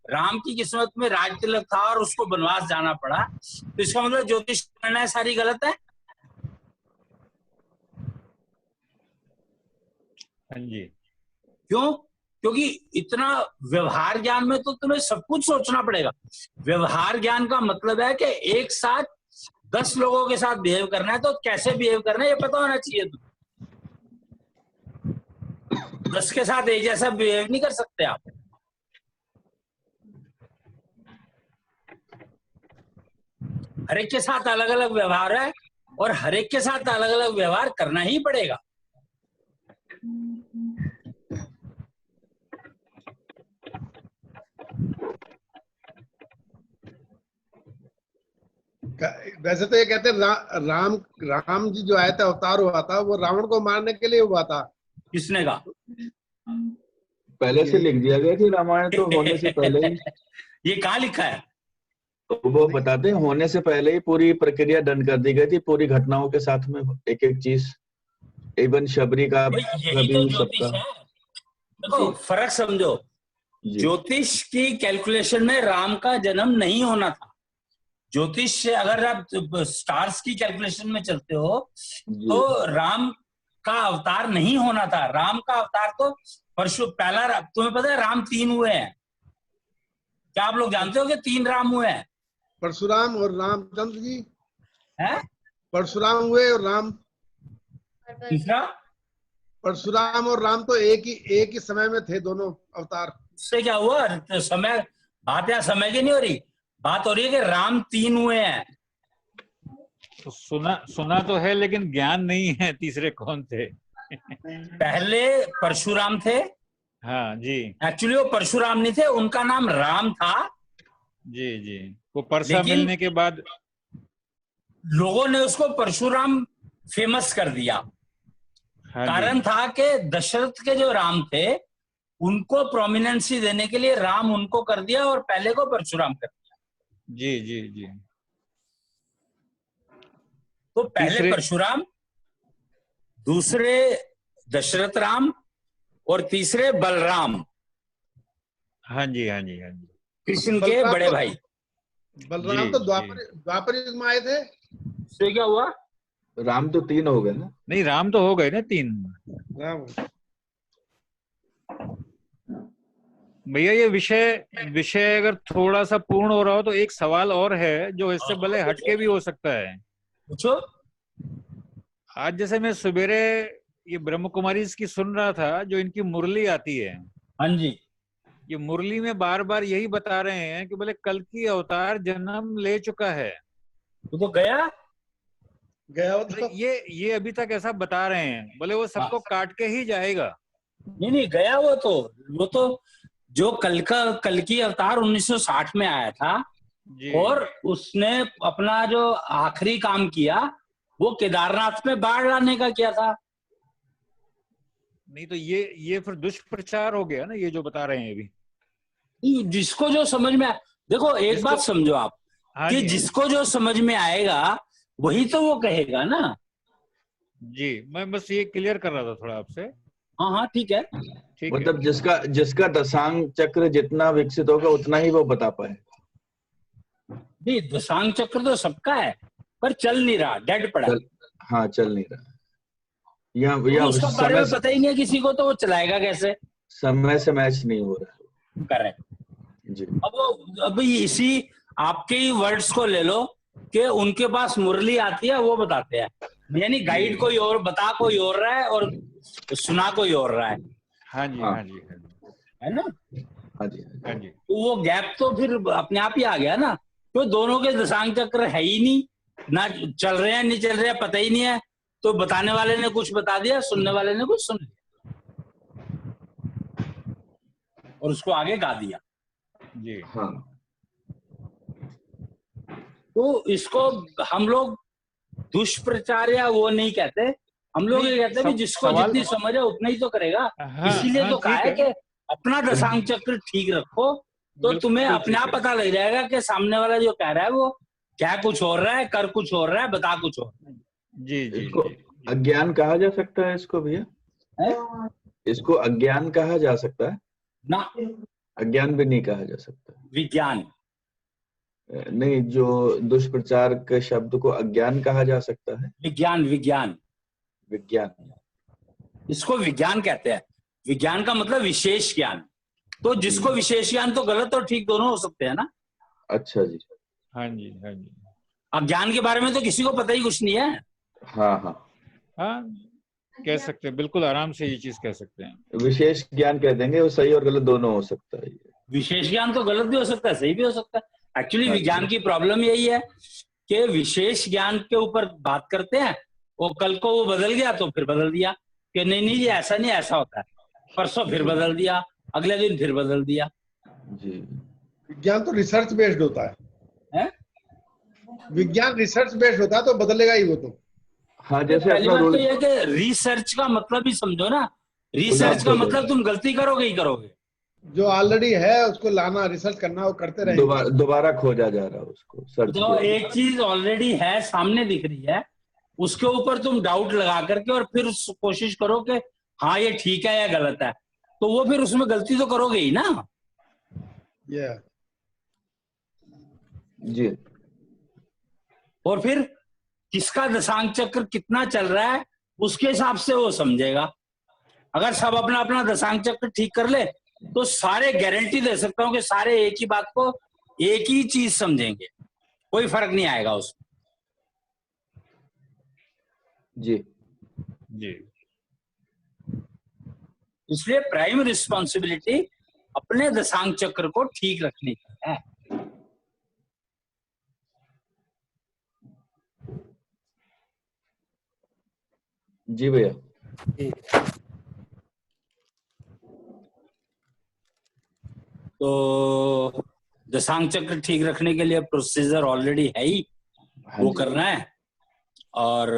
राम की किस्मत में राज तिलक था और उसको वनवास जाना पड़ा, तो इसका मतलब ज्योतिष करना सारी गलत है। हाँ जी। क्यों? क्योंकि इतना व्यवहार ज्ञान में तो तुम्हें सब कुछ सोचना पड़ेगा। व्यवहार ज्ञान का मतलब है कि एक साथ 10 लोगों के साथ बिहेव करना है तो कैसे बिहेव करना है ये पता होना चाहिए। तुम 10 के साथ एक जैसा बिहेव नहीं कर सकते आप। हर एक के साथ अलग अलग व्यवहार है और हर एक के साथ अलग अलग व्यवहार करना ही पड़ेगा। वैसे तो ये कहते हैं राम जी जो आए थे, अवतार हुआ था, वो रावण को मारने के लिए हुआ था। किसने कहा? पहले से लिख दिया गया कि रामायण तो होने से पहले ही। ये कहाँ लिखा है? तो वो बताते हैं होने से पहले ही पूरी प्रक्रिया डन कर दी गई थी, पूरी घटनाओं के साथ में एक एक चीज, इवन शबरी का यही तो ज्योतिष है। देखो फर्क समझो, ज्योतिष की कैलकुलेशन में राम का जन्म नहीं होना था। ज्योतिष से अगर आप स्टार्स की कैलकुलेशन में चलते हो तो राम का अवतार नहीं होना था। राम का अवतार तो पहला, तुम्हें पता है राम 3 हुए हैं? क्या आप लोग जानते हो कि 3 राम हुए हैं? परशुराम और रामचंद्र जी हैं? परशुराम हुए और राम। तीसरा? परशुराम और राम तो एक ही समय में थे दोनों अवतार। उससे क्या हुआ? तो समय, बात या समय की नहीं हो रही, बात हो रही है कि राम 3 हुए हैं। तो सुना तो है लेकिन ज्ञान नहीं है तीसरे कौन थे। पहले परशुराम थे। हाँ जी। एक्चुअली वो परशुराम नहीं थे, उनका नाम राम था। जी जी। वो परसा मिलने के बाद लोगों ने उसको परशुराम फेमस कर दिया। हाँ कारण था कि दशरथ के जो राम थे उनको प्रोमिनेंसी देने के लिए राम उनको कर दिया और पहले को परशुराम कर दिया। जी जी जी। तो पहले परशुराम, दूसरे दशरथ राम और तीसरे बलराम। हाँ जी हाँ जी हाँ जी। कृष्ण के बड़े भाई। बलराम तो द्वापर युग में आए थे। इससे क्या हुआ? राम तो 3 हो गए ना। नहीं, राम तो हो गए ना 3। राम भैया ये विषय अगर थोड़ा सा पूर्ण हो रहा हो तो एक सवाल और है जो इससे भले हटके भी हो सकता है। पूछो। आज जैसे मैं सवेरे ये ब्रह्म कुमारी की सुन रहा था, जो इनकी मुरली आती है, हाँ जी। ये मुरली में बार बार यही बता रहे हैं कि बोले कल की अवतार जन्म ले चुका है। वो तो गया गया वो बोले तो। ये अभी तक ऐसा बता रहे हैं, बोले वो सबको काट के ही जाएगा। नहीं गया वो तो जो कल की अवतार 1960 में आया था जी। और उसने अपना जो आखिरी काम किया वो केदारनाथ में बाढ़ लाने का किया था। नहीं तो ये फिर दुष्प्रचार हो गया ना, ये जो बता रहे हैं अभी। जिसको जो समझ में देखो एक बात समझो आप, हाँ कि जी, जिसको जो समझ में आएगा वही तो वो कहेगा ना। जी मैं बस ये क्लियर कर रहा था थोड़ा आपसे। हाँ ठीक है। ठीक मतलब है। जिसका दशांग चक्र जितना विकसित होगा उतना ही वो बता पाए। नहीं दशांग चक्र तो सबका है पर चल नहीं रहा, डेड पड़ा। हाँ चल नहीं रहा, तो उसका बारे में पता ही नहीं है किसी को, तो वो चलाएगा कैसे? समय से मैच नहीं हो रहा। करेक्ट जी। अब इसी आपके ही वर्ड्स को ले लो कि उनके पास मुरली आती है, वो बताते हैं, यानी गाइड कोई और बता कोई और रहा है और सुना कोई और रहा है। हाँ जी, हाँ जी, है ना? हाँ जी, हाँ जी। तो वो गैप तो फिर अपने आप ही आ गया ना, तो दोनों के दशांग चक्र है ही नहीं, ना चल रहे हैं नहीं चल रहे हैं पता ही नहीं है, तो बताने वाले ने कुछ बता दिया, सुनने वाले ने कुछ सुन लिया और उसको आगे गा दिया। जी। हाँ। तो इसको हम लोग दुष्प्रचार या वो नहीं कहते, हम लोग ये कहते हैं कि जिसको जितनी समझ है उतना ही तो करेगा। हाँ, इसीलिए हाँ, तो कहा है ठीक कि अपना दशांग चक्र ठीक रखो, तो तुम्हें बिल्कुल अपने आप ठीक है। पता लग जाएगा कि सामने वाला जो कह रहा है वो क्या कुछ हो रहा है, कर कुछ हो रहा है, बता कुछ हो रहा है। जी जी इसको जी। अज्ञान कहा जा सकता है इसको भैया? है? इसको अज्ञान कहा जा सकता है? ना, अज्ञान भी नहीं कहा जा सकता। विज्ञान। नहीं, जो दुष्प्रचार के शब्द को अज्ञान कहा जा सकता है? विज्ञान विज्ञान विज्ञान। इसको विज्ञान कहते हैं। विज्ञान का मतलब विशेष ज्ञान। तो जिसको विशेष ज्ञान, तो गलत और ठीक दोनों हो सकते हैं ना। अच्छा जी। हाँ जी, हाँ जी। अज्ञान के बारे में तो किसी को पता ही कुछ नहीं है। हाँ हाँ, हाँ कह सकते हैं, बिल्कुल आराम से ये चीज कह सकते हैं। विशेष ज्ञान कह देंगे, वो सही और गलत दोनों हो सकता है। विशेष ज्ञान तो गलत भी हो सकता है, सही भी हो सकता है। एक्चुअली हाँ, विज्ञान की प्रॉब्लम यही है कि विशेष ज्ञान के ऊपर बात करते हैं, वो कल को वो बदल गया तो फिर बदल दिया कि नहीं नहीं ये ऐसा नहीं, ऐसा होता है, परसों फिर बदल दिया, अगले दिन फिर बदल दिया। जी। विज्ञान तो रिसर्च बेस्ड होता है? विज्ञान रिसर्च बेस्ड होता है, तो बदलेगा ही वो तो। हाँ, जैसे पहली अपना बात तो रोल ये है कि रिसर्च का मतलब ही समझो ना। रिसर्च का मतलब तुम गलती करोगे ही करोगे। जो ऑलरेडी है उसको लाना, रिसर्च करना, वो करते रहेंगे। दोबारा खोजा जा रहा है उसको, सर्च जो एक चीज ऑलरेडी है सामने दिख रही है, उसके ऊपर तुम डाउट लगा करके और फिर कोशिश करो कि हाँ ये ठीक है या गलत है, तो वो फिर उसमें गलती तो करोगे ही ना। जी। और फिर किसका दशांग चक्र कितना चल रहा है उसके हिसाब से वो समझेगा। अगर सब अपना अपना दशांग चक्र ठीक कर ले तो सारे गारंटी दे सकता हूं कि सारे एक ही बात को एक ही चीज समझेंगे, कोई फर्क नहीं आएगा उसमें। जी जी। इसलिए प्राइम रिस्पॉन्सिबिलिटी अपने दशांग चक्र को ठीक रखने की है। जी भैया। तो दशांग चक्र ठीक रखने के लिए प्रोसीजर ऑलरेडी है ही, वो करना है। और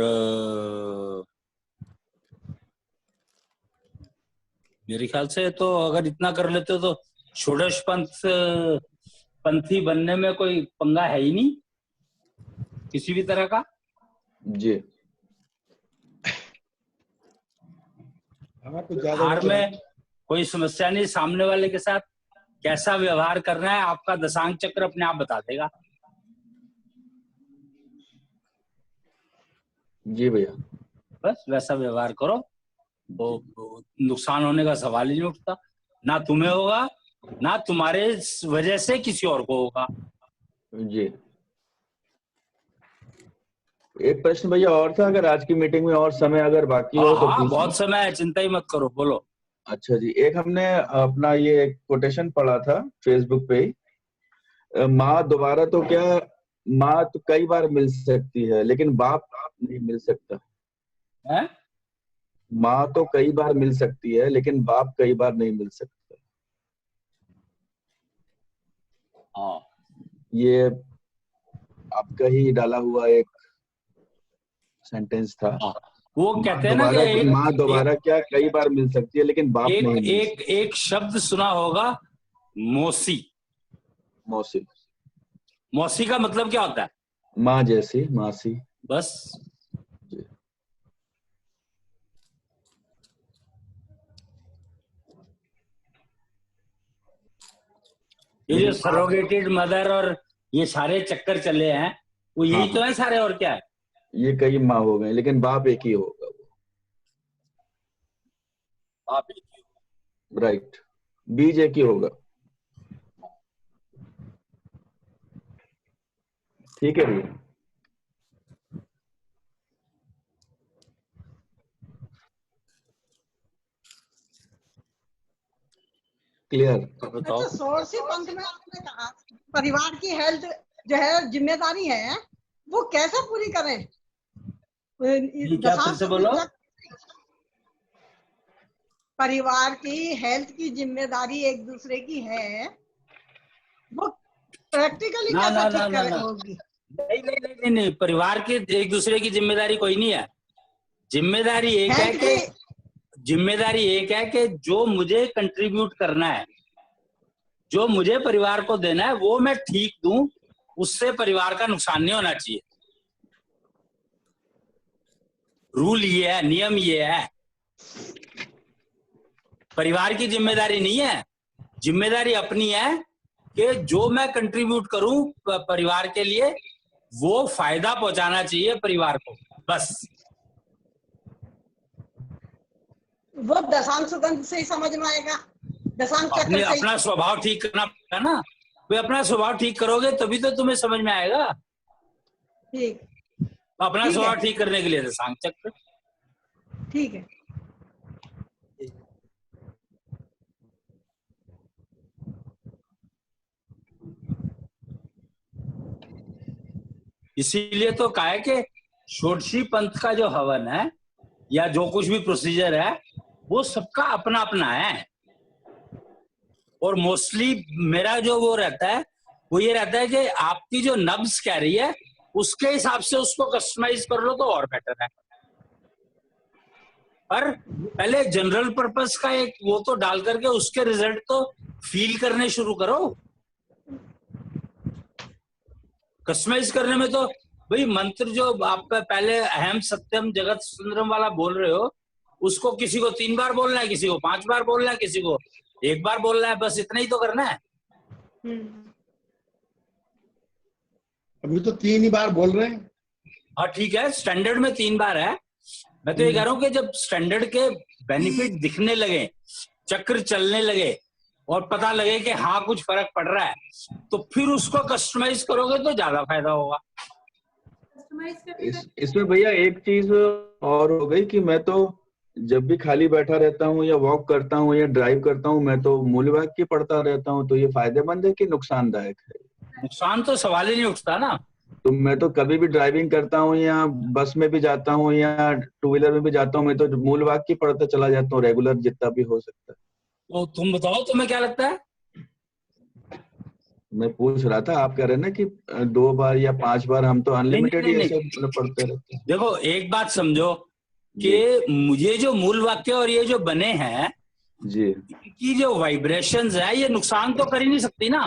मेरे ख्याल से तो अगर इतना कर लेते हो तो षोडश पंथी बनने में कोई पंगा है ही नहीं किसी भी तरह का। जी। हार में कोई समस्या नहीं, सामने वाले के साथ कैसा व्यवहार करना है आपका दशांग चक्र अपने आप बता देगा। जी भैया। बस वैसा व्यवहार करो तो नुकसान होने का सवाल ही नहीं उठता, ना तुम्हें होगा ना तुम्हारे वजह से किसी और को होगा। जी, एक प्रश्न भैया और था, अगर आज की मीटिंग में और समय अगर बाकी हो तो हाँ पूछ बहुत लो। समय है, चिंता ही मत करो, बोलो। अच्छा जी, एक हमने अपना ये कोटेशन पढ़ा था फेसबुक पे ही, माँ दोबारा तो क्या, माँ तो कई बार मिल सकती है लेकिन बाप नहीं मिल सकता। है माँ तो कई बार मिल सकती है लेकिन बाप कई बार नहीं मिल सकता। हाँ, ये आपका ही डाला हुआ एक सेंटेंस था। हाँ। वो कहते हैं ना कि माँ दोबारा क्या कई बार मिल सकती है लेकिन बाप नहीं मिल एक एक शब्द सुना होगा, मौसी। मौसी। मौसी का मतलब क्या होता है? माँ जैसी, मासी। बस जी। ये जो सरोगेटेड मदर और ये सारे चक्कर चले हैं, वो यही हाँ, तो है सारे, और क्या है? ये कई माँ हो गए लेकिन बाप एक ही होगा। आप राइट, बीज एक ही होगा। ठीक है भैया। क्लियर। बताओ। अच्छा, सोर्सी पंथ में आपने कहा परिवार की हेल्थ जो है जिम्मेदारी है, वो कैसे पूरी करें? ये क्या, फिर से बोलो। परिवार की हेल्थ की जिम्मेदारी एक दूसरे की है, वो प्रैक्टिकली ना कैसे ना ठीक ना ना करे ना, होगी? नहीं नहीं नहीं नहीं नहीं, परिवार की एक दूसरे की जिम्मेदारी कोई नहीं है। जिम्मेदारी एक है हेल्थ कि की जिम्मेदारी एक है कि जो मुझे कंट्रीब्यूट करना है, जो मुझे परिवार को देना है, वो मैं ठीक दूं, उससे परिवार का नुकसान नहीं होना चाहिए। रूल ये है, नियम ये है। परिवार की जिम्मेदारी नहीं है, जिम्मेदारी अपनी है कि जो मैं कंट्रीब्यूट करूं परिवार के लिए, वो फायदा पहुंचाना चाहिए परिवार को, बस। वो दशांश तंत्र से ही समझ में आएगा, दशांश चक्र से ही। अपना स्वभाव ठीक करना पड़ेगा ना। भाई अपना स्वभाव ठीक करोगे तभी तो तुम्हें समझ में आएगा। ठीक, अपना ठीक स्वभाव है, ठीक करने के लिए तो सांग चक्र। ठीक है। इसीलिए तो कहा है कि षोडशी पंथ का जो हवन है या जो कुछ भी प्रोसीजर है, वो सबका अपना अपना है। और मोस्टली मेरा जो वो रहता है, वो ये रहता है कि आपकी जो नब्ज कह रही है उसके हिसाब से उसको कस्टमाइज कर लो तो और बेटर है। पर पहले जनरल पर्पस का एक वो तो डाल करके उसके रिजल्ट तो फील करने शुरू करो। कस्टमाइज करने में तो भाई मंत्र जो आप पहले अहम सत्यम जगत सुंदरम वाला बोल रहे हो, उसको किसी को 3 बार बोलना है, किसी को 5 बार बोलना है, किसी को 1 बार बोलना है, बस इतना ही तो करना है। अभी तो 3 ही बार बोल रहे हैं। हाँ ठीक है, स्टैंडर्ड में 3 बार है। मैं तो ये कह रहा हूँ कि जब स्टैंडर्ड के बेनिफिट दिखने लगे, चक्र चलने लगे और पता लगे कि हाँ कुछ फर्क पड़ रहा है, तो फिर उसको कस्टमाइज करोगे तो ज्यादा फायदा होगा। इसमें भैया एक चीज और हो गई कि मैं तो जब भी खाली बैठा रहता हूँ या वॉक करता हूँ या ड्राइव करता हूँ, मैं तो मूल वाक्य पढ़ता रहता हूँ। तो ये फायदेमंद है कि नुकसानदायक है? नुकसान तो सवाल ही नहीं उठता ना। तो मैं तो कभी भी ड्राइविंग करता हूँ या बस में भी जाता हूँ या टू व्हीलर में भी जाता हूँ, मैं तो मूल वाक्य पढ़ता चला जाता हूँ रेगुलर जितना भी हो सकता है। तो तुम बताओ तुम्हें क्या लगता है? मैं पूछ रहा था, आप कह रहे हैं ना कि 2 बार या 5 बार, हम तो अनलिमिटेड ही नहीं, ऐसे पढ़ते रहते हैं। देखो एक बात समझो कि मुझे जो मूल वाक्य और ये जो बने हैं जी इनकी जो वाइब्रेशंस है, ये नुकसान तो कर ही नहीं सकती ना।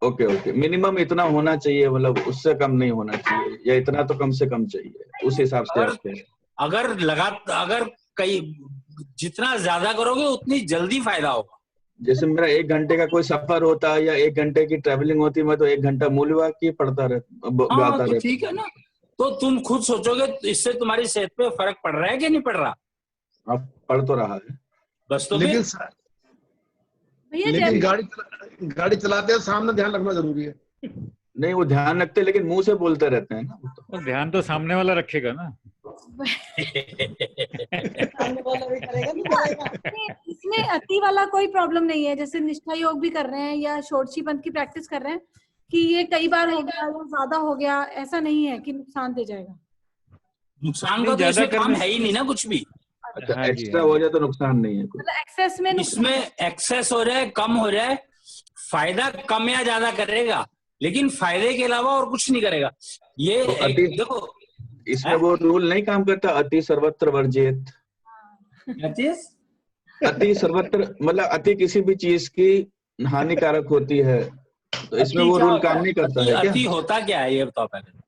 ओके, मिनिमम इतना होना चाहिए, मतलब उससे कम नहीं होना चाहिए, या इतना तो कम से कम चाहिए, उस हिसाब से आप कह रहे हैं। अगर कई जितना ज्यादा करोगे उतनी जल्दी फायदा होगा। जैसे मेरा 1 घंटे का कोई सफर होता है या 1 घंटे की ट्रेवलिंग होती है, मैं तो 1 घंटा मूल वाक्य पढ़ता रहता, हाँ गाता तो रहता। ठीक है ना, तो तुम खुद सोचोगे इससे तुम्हारी सेहत पे फर्क पड़ रहा है कि नहीं पड़ रहा? अब पढ़ तो रहा है। बस तो लेकिन फिर भैया लेकिन जब गाड़ी चलाते हैं सामने ध्यान रखना जरूरी है। नहीं, वो ध्यान रखते लेकिन मुंह से बोलते रहते हैं ना। तो ध्यान तो सामने वाला रखेगा ना। सामने वाला भी करेगा तो करेगा। इसमें अति वाला कोई प्रॉब्लम नहीं है, जैसे निष्ठा योग भी कर रहे हैं या षोडशी पंथ की प्रैक्टिस कर रहे हैं कि ये कई बार हो गया या ज्यादा हो गया, ऐसा नहीं है कि नुकसान दे जाएगा। नुकसान का नहीं, तो इसमें ज्यादा काम करने- है ही नहीं ना कुछ भी। अच्छा, हाँ जी, एक्स्ट्रा हाँ हो जी। जाए तो नुकसान नहीं है कुछ। मतलब एक्सेस में नुकसान। इसमें एक्सेस हो जाए, कम हो जाए, फायदा कम या ज्यादा करेगा, लेकिन फायदे के अलावा और कुछ नहीं करेगा। ये तो एक, अति- देखो इसमें वो रूल नहीं काम करता, अति सर्वत्र वर्जित। क्या चीज? अति सर्वत्र मतलब अति किसी भी चीज की हानिकारक होती है, तो इसमें अति वो क्या रूल होता काम है? नहीं करता अति है क्या? अति होता क्या है ये बताओ पहले।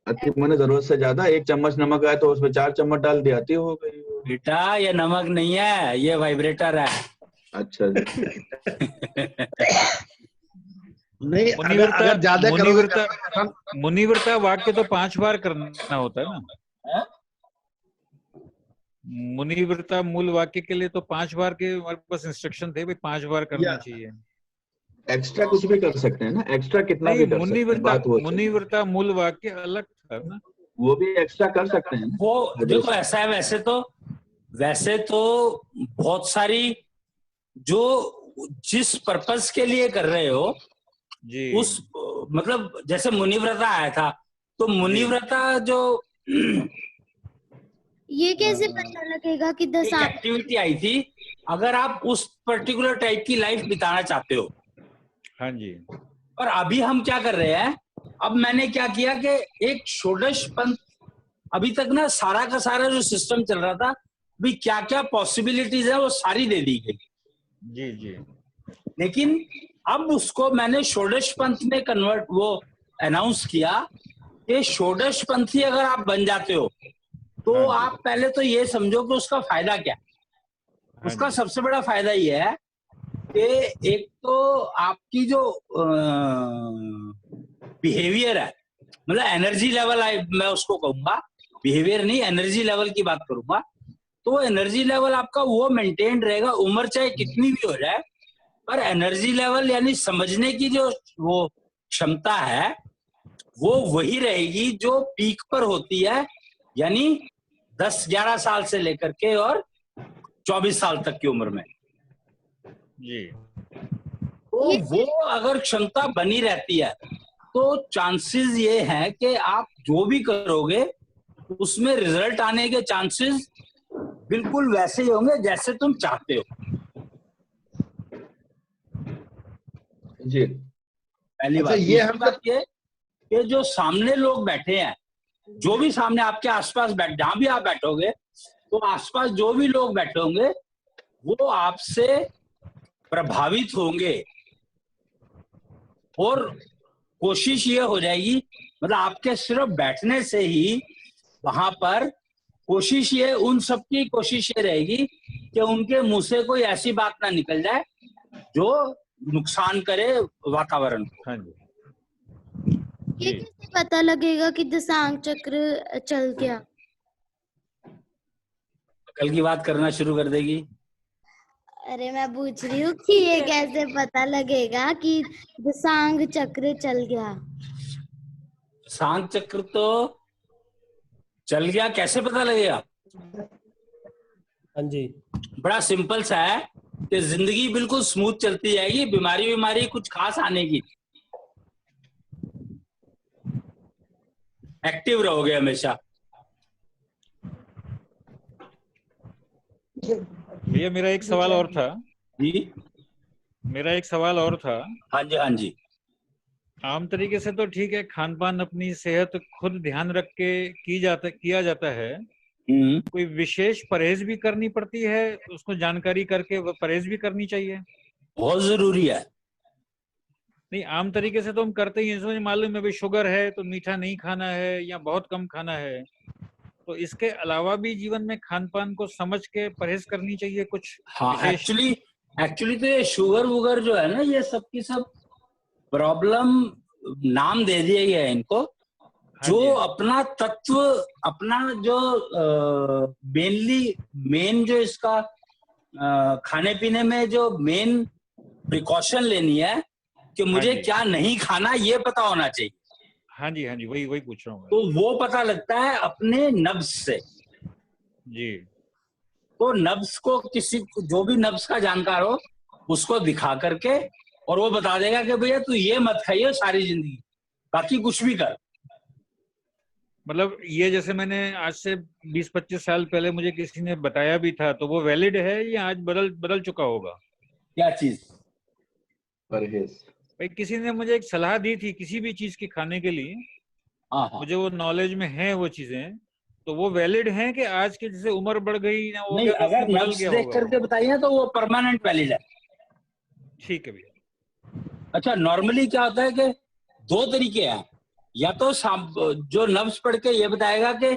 अति मैंने जरूरत से ज्यादा, 1 चम्मच नमक आए तो उसमें 4 चम्मच डाल दिया, अति हो गई। बेटा ये नमक नहीं है, ये वाइब्रेटर है। अच्छा जी। नहीं, अगर ज्यादा करोगे मुनिव्रता वाक्य तो 5 बार करना होता है ना। हाँ? मुनिव्रता मूल वाक्य के लिए तो 5 बार के हमारे पास इंस्ट्रक्शन थे, भाई 5 बार करना चाहिए। एक्स्ट्रा कुछ भी कर सकते हैं ना, एक्स्ट्रा कितना नहीं, भी कर सकते हैं, बात वो है। मुनिव्रता मूल वाक्य अलग था ना। वो भी एक्स्ट्रा कर सकते हैं ना। वो देखो ऐसा है, वैसे तो बहुत सारी जो जिस पर्पस के लिए कर रहे हो जी, उस मतलब जैसे मुनिव्रता आया था, तो मुनिव्रता जो ये कैसे पता लगेगा कि एक दशा एक्टिविटी आई थी, अगर आप उस पर्टिकुलर टाइप की लाइफ बिताना चाहते हो। हाँ जी, और अभी हम क्या कर रहे हैं, अब मैंने क्या किया कि एक षोडश पंथ, अभी तक ना सारा का सारा जो सिस्टम चल रहा था, भी क्या क्या पॉसिबिलिटीज है वो सारी दे दी गई, जी जी, लेकिन अब उसको मैंने षोडश पंथ में कन्वर्ट वो अनाउंस किया कि षोडश पंथी अगर आप बन जाते हो तो हाँ जी। आप पहले तो ये समझो कि उसका फायदा क्या है। हाँ उसका जी। सबसे बड़ा फायदा ये है कि एक तो आपकी जो बिहेवियर है, मतलब एनर्जी लेवल, मैं उसको कहूंगा, बिहेवियर नहीं, एनर्जी लेवल की बात करूंगा, तो एनर्जी लेवल आपका वो मेंटेन रहेगा, उम्र चाहे कितनी भी हो जाए, पर एनर्जी लेवल यानी समझने की जो वो क्षमता है वो वही रहेगी जो पीक पर होती है, यानी 10-11 साल से लेकर के और 24 साल तक की उम्र में। जी, तो वो अगर क्षमता बनी रहती है तो चांसेस ये हैं कि आप जो भी करोगे उसमें रिजल्ट आने के चांसेस बिल्कुल वैसे ही होंगे जैसे तुम चाहते हो। जी। पहली अच्छा, बात। ये दूसरी बात ये कि जो सामने लोग बैठे हैं, जो भी सामने आपके आसपास जहां भी आप बैठोगे, तो आसपास जो भी लोग बैठे होंगे वो आपसे प्रभावित होंगे, और कोशिश ये हो जाएगी, मतलब आपके सिर्फ बैठने से ही वहां पर कोशिश ये, उन सबकी कोशिश ये रहेगी कि उनके मुंह से कोई ऐसी बात ना निकल जाए जो नुकसान करे वातावरण को। हाँ जी, ये जी। कैसे पता लगेगा कि दशांग चक्र चल गया? कल की बात करना शुरू कर देगी। अरे मैं पूछ रही हूँ कि ये कैसे पता लगेगा कि दशांग चक्र चल गया? सांग चक्र तो चल गया, कैसे पता लगेगा? हाँ जी, बड़ा सिंपल सा है कि जिंदगी बिल्कुल स्मूथ चलती जाएगी, बीमारी कुछ खास आने की, एक्टिव रहोगे हमेशा। भैया मेरा एक सवाल और था। जी, मेरा एक सवाल और था। हाँ जी, हाँ जी। आम तरीके से तो ठीक है, खान पान अपनी सेहत खुद ध्यान रख के किया जाता है। कोई विशेष परहेज भी करनी पड़ती है, उसको जानकारी करके वो परहेज भी करनी चाहिए? बहुत जरूरी है। नहीं, आम तरीके से तो हम करते ही हैं, मुझे मालूम है भाई शुगर है तो मीठा नहीं खाना है या बहुत कम खाना है, तो इसके अलावा भी जीवन में खान पान को समझ के परहेज करनी चाहिए कुछ? हाँ, एक्चुअली तो ये शुगर वुगर जो है ना, ये सब की सब प्रॉब्लम नाम दे दिया गया है इनको, जो अपना तत्व, अपना जो मेन जो इसका खाने पीने में जो मेन प्रिकॉशन लेनी है कि मुझे क्या नहीं खाना, ये पता होना चाहिए। हाँ जी, वही पूछ रहा हूँ। तो वो पता लगता है अपने नब्ज से जी। तो नब्ज को किसी, जो भी नब्ज का जानकार हो उसको दिखा करके, और वो बता देगा कि भैया तू ये मत खाइए सारी जिंदगी, बाकी कुछ भी कर। मतलब ये जैसे मैंने आज से 20-25 साल पहले मुझे किसी ने बताया भी था, तो वो वैलिड है या आज बदल चुका होगा? क्या चीज? परहेज। भाई किसी ने मुझे एक सलाह दी थी किसी भी चीज की खाने के लिए, मुझे वो नॉलेज में है वो चीजें, तो वो वैलिड है कि आज की जैसे उम्र बढ़ गई ना हो नहीं, गया तो अगर बदल नब्ज गया देख होगा? करके बताइए तो वो परमानेंट वैलिड है। ठीक है भैया। अच्छा, नॉर्मली क्या होता है कि दो तरीके हैं, या तो जो नब्ज पढ़ के ये बताएगा कि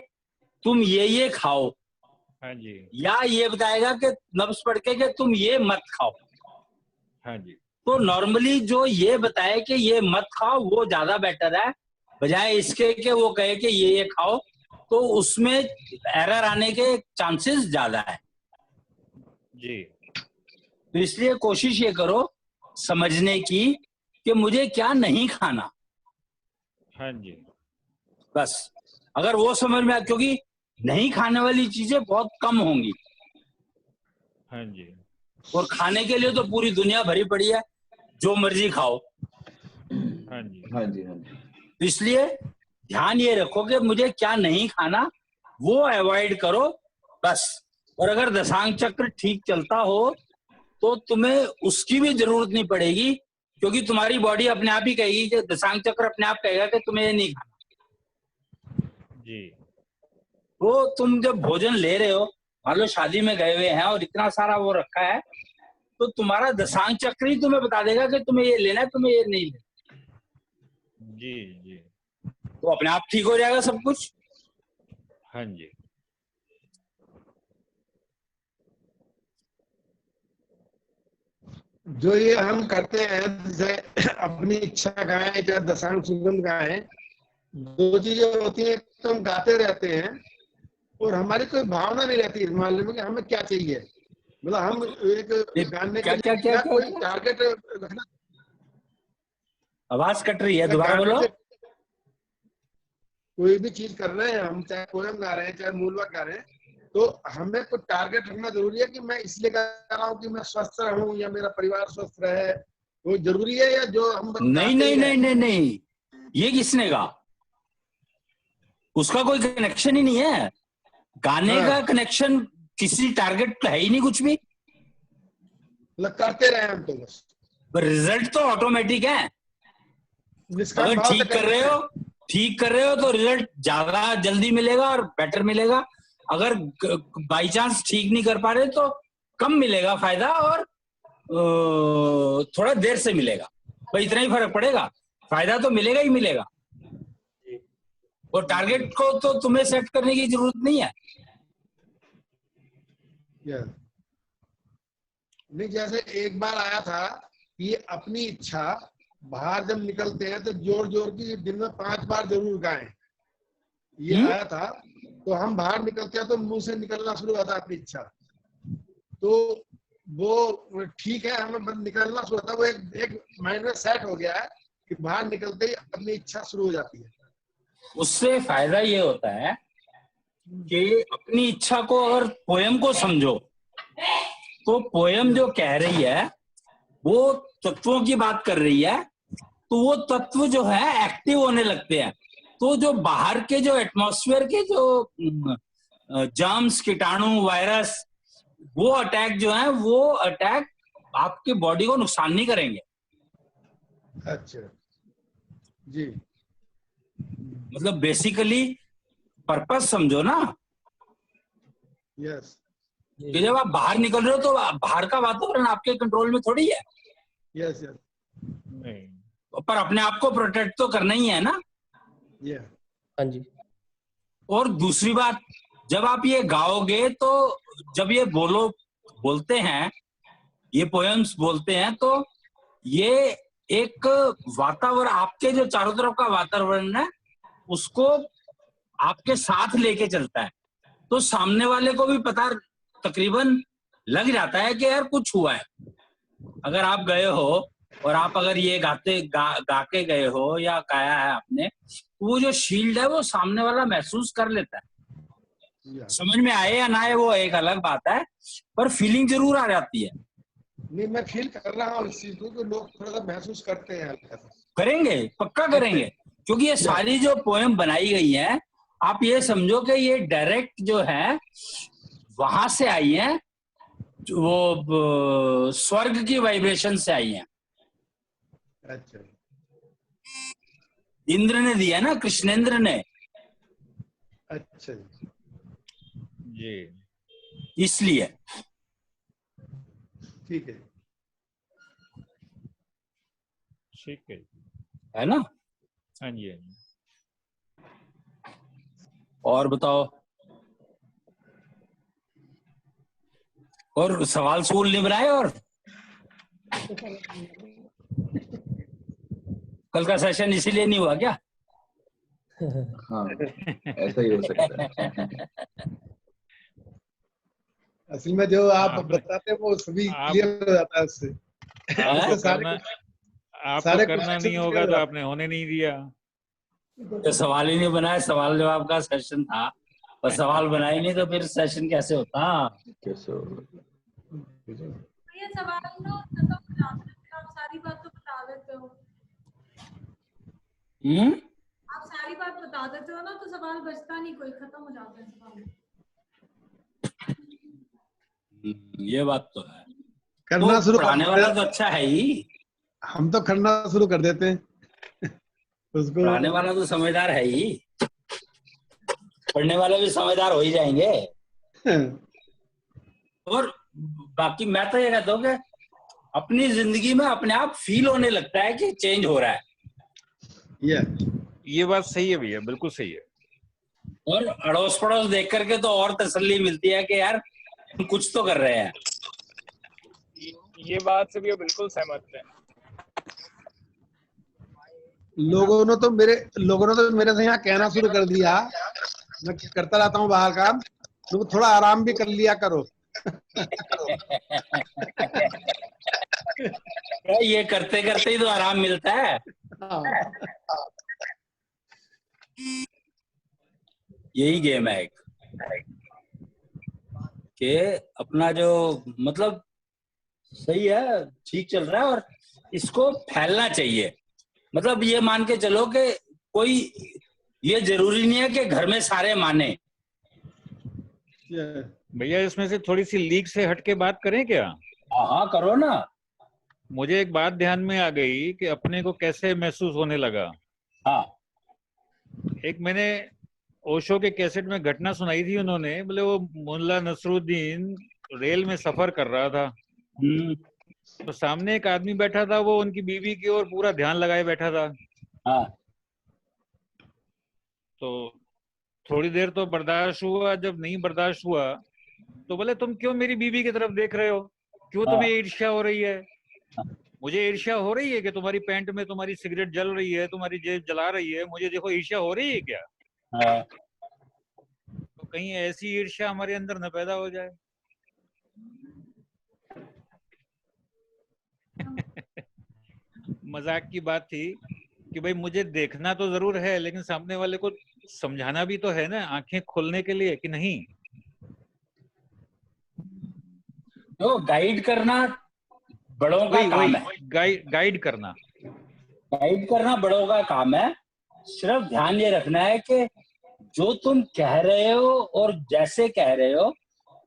तुम ये खाओ, हाँ जी, या ये बताएगा कि नब्ज पढ़ के कि तुम ये मत खाओ। हाँ जी। तो नॉर्मली जो ये बताए कि ये मत खाओ वो ज्यादा बेटर है, बजाय इसके कि वो कहे कि ये खाओ, तो उसमें एरर आने के चांसेस ज्यादा है। जी। तो इसलिए कोशिश ये करो समझने की कि मुझे क्या नहीं खाना। हाँ जी। बस अगर वो समझ में आए, क्योंकि नहीं खाने वाली चीजें बहुत कम होंगी, हाँ जी। और खाने के लिए तो पूरी दुनिया भरी पड़ी है, जो मर्जी खाओ। हाँ जी। हाँ जी, हाँ जी। तो इसलिए ध्यान ये रखो कि मुझे क्या नहीं खाना, वो अवॉइड करो बस। और अगर दशांग चक्र ठीक चलता हो तो तुम्हें उसकी भी जरूरत नहीं पड़ेगी, क्योंकि तुम्हारी बॉडी अपने आप ही कहेगी कि दशांग चक्र अपने आप कहेगा कि तुम्हें ये नहीं खाना। जी। तो तुम जब भोजन ले रहे हो, मान लो शादी में गए हुए हैं और इतना सारा वो रखा है, तो तुम्हारा दशांग चक्र ही तुम्हें बता देगा कि तुम्हें ये लेना है, तुम्हें ये नहीं लेना। जी जी। तो अपने आप ठीक हो जाएगा सब कुछ। हाँ जी। जो ये हम करते हैं, जैसे अपनी इच्छा गाएं चाहे दशांग सुगंध गाएं, दो चीजें होती हैं, तो हम गाते रहते हैं और हमारी कोई भावना नहीं रहती मालूम है कि हमें क्या चाहिए। मतलब हम एक गाने के लिए क्या कोई टारगेट रखना। आवाज कट रही है, दोबारा बोलो। कोई भी चीज कर रहे हैं हम, चाहे पोएम गा रहे हैं चाहे मूलवाक गा रहे हैं, तो हमें कोई टारगेट रखना जरूरी है कि मैं इसलिए गा रहा हूँ कि मैं स्वस्थ रहूं या मेरा परिवार स्वस्थ रहे, वो जरूरी है? या जो हम नहीं नहीं नहीं नहीं नहीं, ये किसने कहा? उसका कोई कनेक्शन ही नहीं है। गाने का कनेक्शन किसी टारगेट है ही नहीं कुछ भी। मतलब करते रहे हम तो बस, रिजल्ट तो ऑटोमेटिक है। अगर ठीक कर रहे हो तो रिजल्ट ज्यादा जल्दी मिलेगा और बेटर मिलेगा। अगर बाई चांस ठीक नहीं कर पा रहे तो कम मिलेगा फायदा, और थोड़ा देर से मिलेगा, भाई इतना ही फर्क पड़ेगा, फायदा तो मिलेगा ही मिलेगा। और टारगेट को तो तुम्हें सेट करने की जरूरत नहीं है। नहीं, जैसे एक बार आया था कि अपनी इच्छा, बाहर जब निकलते हैं तो जोर जोर की दिन में 5 बार जरूर गाएं, ये आया था। तो हम बाहर निकलते हैं तो मुंह से निकलना शुरू होता है अपनी इच्छा, तो वो ठीक है, हमें निकलना शुरू होता है, वो एक माइंड में सेट हो गया है कि बाहर निकलते ही अपनी इच्छा शुरू हो जाती है। उससे फायदा ये होता है कि अपनी इच्छा को, अगर पोयम को समझो तो पोयम जो कह रही है वो तत्वों की बात कर रही है, तो वो तत्व जो है एक्टिव होने लगते हैं। तो जो बाहर के जो एटमॉस्फेयर के जो जर्म्स, कीटाणु, वायरस, वो अटैक जो है, वो अटैक आपकी बॉडी को नुकसान नहीं करेंगे। अच्छा जी। मतलब बेसिकली पर्पस समझो ना। यस। कि जब आप बाहर निकल रहे हो तो बाहर का वातावरण आपके कंट्रोल में थोड़ी है। Yes yes. पर अपने आप को प्रोटेक्ट तो करना ही है ना। हाँ जी। और दूसरी बात, जब आप ये गाओगे तो जब ये बोलते हैं, ये पोएम्स बोलते हैं, तो ये एक वातावरण, आपके जो चारों तरफ का वातावरण है उसको आपके साथ लेके चलता है, तो सामने वाले को भी पता तकरीबन लग जाता है कि यार कुछ हुआ है। अगर आप गए हो और आप अगर ये गा के गए हो या गाया है आपने, तो वो जो शील्ड है वो सामने वाला महसूस कर लेता है। समझ में आए या ना आए वो एक अलग बात है, पर फीलिंग जरूर आ जाती है। नहीं, मैं फील कर रहा हूँ इस चीज को कि लोग थोड़ा सा महसूस करते हैं हल्का सा। करेंगे, पक्का करेंगे, क्योंकि ये सारी जो पोएम बनाई गई है, आप ये समझो कि ये डायरेक्ट जो है वहां से आई है, वो स्वर्ग की वाइब्रेशन से आई है। अच्छा, इंद्र ने दिया ना, कृष्णेंद्र ने। अच्छा जी, इसलिए ठीक है, ठीक है ना। हाँ जी, हाँ जी। और बताओ, और सवाल सूल नहीं बनाए? और कल का सेशन इसीलिए नहीं हुआ क्या? हाँ, ऐसा ही हो सकता है। असल में जो आप आपने- बताते हैं वो सभी क्लियर हो जाता है उससे। आपको सारे करना questions नहीं होगा clear तो हो आपने होने नहीं दिया। तो सवाल ही नहीं बनाया, सवाल जवाब का सेशन था, और सवाल बनाए नहीं तो फिर सेशन कैसे होता? कैसे होगा? ये सवाल ना खत्म हो जाते हैं, आप सारी बात तो बता देते हो। आप सारी बात बता देते हो ना, तो सवाल बचता नहीं, कोई खत्म हो जाता है सवाल। ये बात तो है। करना तो शुरू पढ़ाने वाला तो अच्छा है ही, हम तो करना शुरू कर देते हैं उसको। पढ़ाने वाला तो समझदार है ही, पढ़ने वाले भी समझदार हो ही जाएंगे। और बाकी मैं तो ये कहता हूँ कि अपनी जिंदगी में अपने आप फील होने लगता है कि चेंज हो रहा है। ये बात सही है भैया, बिल्कुल सही है। और अड़ोस पड़ोस देख करके तो और तसल्ली मिलती है कि यार हम कुछ तो कर रहे हैं। ये बात से भी बिल्कुल सहमत है। लोगों ने तो मेरे से यहाँ कहना शुरू कर दिया, मैं करता रहता हूँ बाहर काम, तो थोड़ा आराम भी कर लिया करो। ये करते करते ही तो आराम मिलता है। यही गेम है एक, कि अपना जो मतलब सही है, ठीक चल रहा है, और इसको फैलना चाहिए। मतलब ये मान के चलो कि कोई, ये जरूरी नहीं है कि घर में सारे माने। भैया इसमें से थोड़ी सी लीक से हट के बात करें क्या? हाँ करो ना। मुझे एक बात ध्यान में आ गई कि अपने को कैसे महसूस होने लगा। हाँ, एक मैंने ओशो के कैसेट में घटना सुनाई थी उन्होंने, बोले वो मुल्ला नसरुद्दीन रेल में सफर कर रहा था, तो सामने एक आदमी बैठा था, वो उनकी बीवी की ओर पूरा ध्यान लगाए बैठा था। हाँ। तो थोड़ी देर तो बर्दाश्त हुआ, जब नहीं बर्दाश्त हुआ तो बोले तुम क्यों मेरी बीवी की तरफ देख रहे हो, क्यों तुम्हें ईर्ष्या हो रही है? मुझे ईर्ष्या हो रही है कि तुम्हारी पैंट में तुम्हारी सिगरेट जल रही है, तुम्हारी जेब जला रही है, मुझे देखो ईर्ष्या हो रही है क्या? तो कहीं ऐसी ईर्ष्या हमारे अंदर न पैदा हो जाए। मजाक की बात थी कि भाई मुझे देखना तो जरूर है, लेकिन सामने वाले को समझाना भी तो है ना, आंखें खोलने के लिए कि नहीं। तो गाइड करना बड़ों का काम है। गाइड करना बड़ों का काम है। सिर्फ ध्यान ये रखना है कि जो तुम कह रहे हो और जैसे कह रहे हो,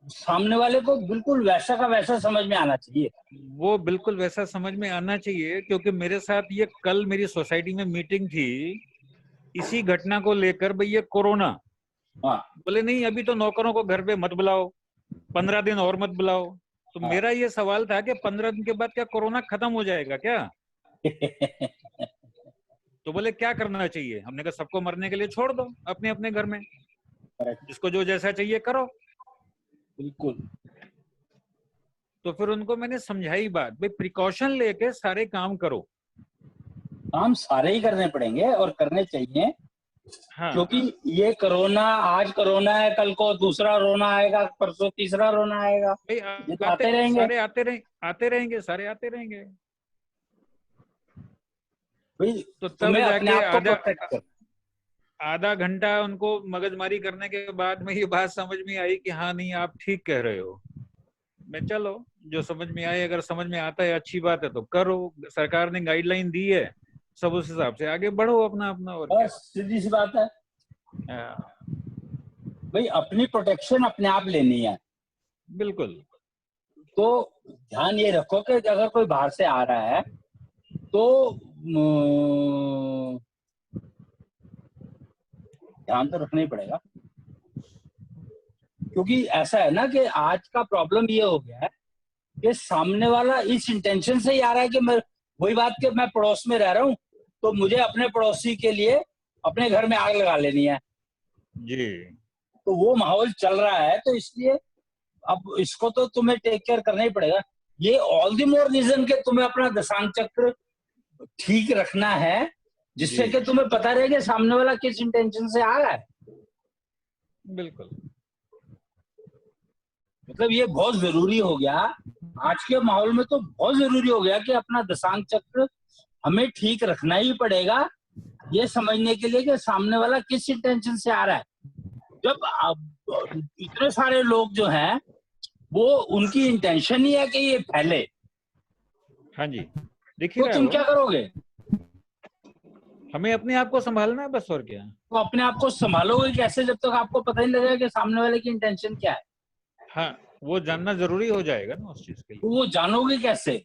सामने वाले को बिल्कुल वैसा का वैसा समझ में आना चाहिए। वो बिल्कुल वैसा समझ में आना चाहिए, क्योंकि मेरे साथ ये कल मेरी सोसाइटी में मीटिंग थी इसी घटना को लेकर। भाई ये कोरोना, बोले नहीं अभी तो नौकरों को घर पे मत बुलाओ, 15 दिन और मत बुलाओ। तो मेरा ये सवाल था कि 15 दिन के बाद क्या कोरोना खत्म हो जाएगा क्या? तो बोले क्या करना चाहिए? हमने कहा सबको मरने के लिए छोड़ दो अपने अपने घर में, जिसको जो जैसा चाहिए करो। बिल्कुल। तो फिर उनको मैंने समझाई बात, भाई प्रिकॉशन लेके सारे काम करो। काम सारे ही करने पड़ेंगे और करने चाहिए, हाँ क्योंकि ये कोरोना, आज कोरोना है, कल को दूसरा रोना आएगा, परसों तीसरा रोना आएगा, भाई ये तो आते रहेंगे। सारे आते रहेंगे, सारे आते रहेंगे। भाई तो तब तुम्हें अपने जाके आप को प्रोटेक्ट कर। आधा घंटा उनको मगजमारी करने के बाद में ये बात समझ में आई कि हाँ नहीं आप ठीक कह रहे हो। मैं चलो जो समझ में आए, अगर समझ में आता है अच्छी बात है तो करो, सरकार ने गाइडलाइन दी है, सब उस हिसाब से आगे बढ़ो अपना अपना। और बस सीधी सी बात है भाई, अपनी प्रोटेक्शन अपने आप लेनी है। बिल्कुल। तो ध्यान ये रखो कि अगर कोई बाहर से आ रहा है तो ध्यान तो रखना ही पड़ेगा, क्योंकि ऐसा है ना कि आज का प्रॉब्लम ये हो गया है कि सामने वाला इस इंटेंशन से ही आ रहा है कि मैं, वही बात कि मैं पड़ोस में रह रहा हूँ तो मुझे अपने पड़ोसी के लिए अपने घर में आग लगा लेनी है जी। तो वो माहौल चल रहा है, तो इसलिए अब इसको तो तुम्हें टेक केयर करना ही पड़ेगा। ये ऑल द मोर रीजन के तुम्हें अपना दशांग चक्र ठीक रखना है, जिससे कि तुम्हें पता रहे कि सामने वाला किस इंटेंशन से आ रहा है। बिल्कुल। मतलब ये बहुत जरूरी हो गया आज के माहौल में, तो बहुत जरूरी हो गया कि अपना दशांग चक्र हमें ठीक रखना ही पड़ेगा, ये समझने के लिए कि सामने वाला किस इंटेंशन से आ रहा है। जब इतने सारे लोग जो हैं वो, उनकी इंटेंशन ही है कि ये फैले, हाँ जी, देखिए तो तुम क्या करोगे? हमें अपने आप को संभालना है बस, और क्या। तो अपने आप को संभालोगे कैसे जब तक आपको पता ही नहीं लगेगा कि सामने वाले की इंटेंशन क्या है? हाँ, वो जानना जरूरी हो जाएगा ना उस चीज के लिए। तो वो जानोगे कैसे?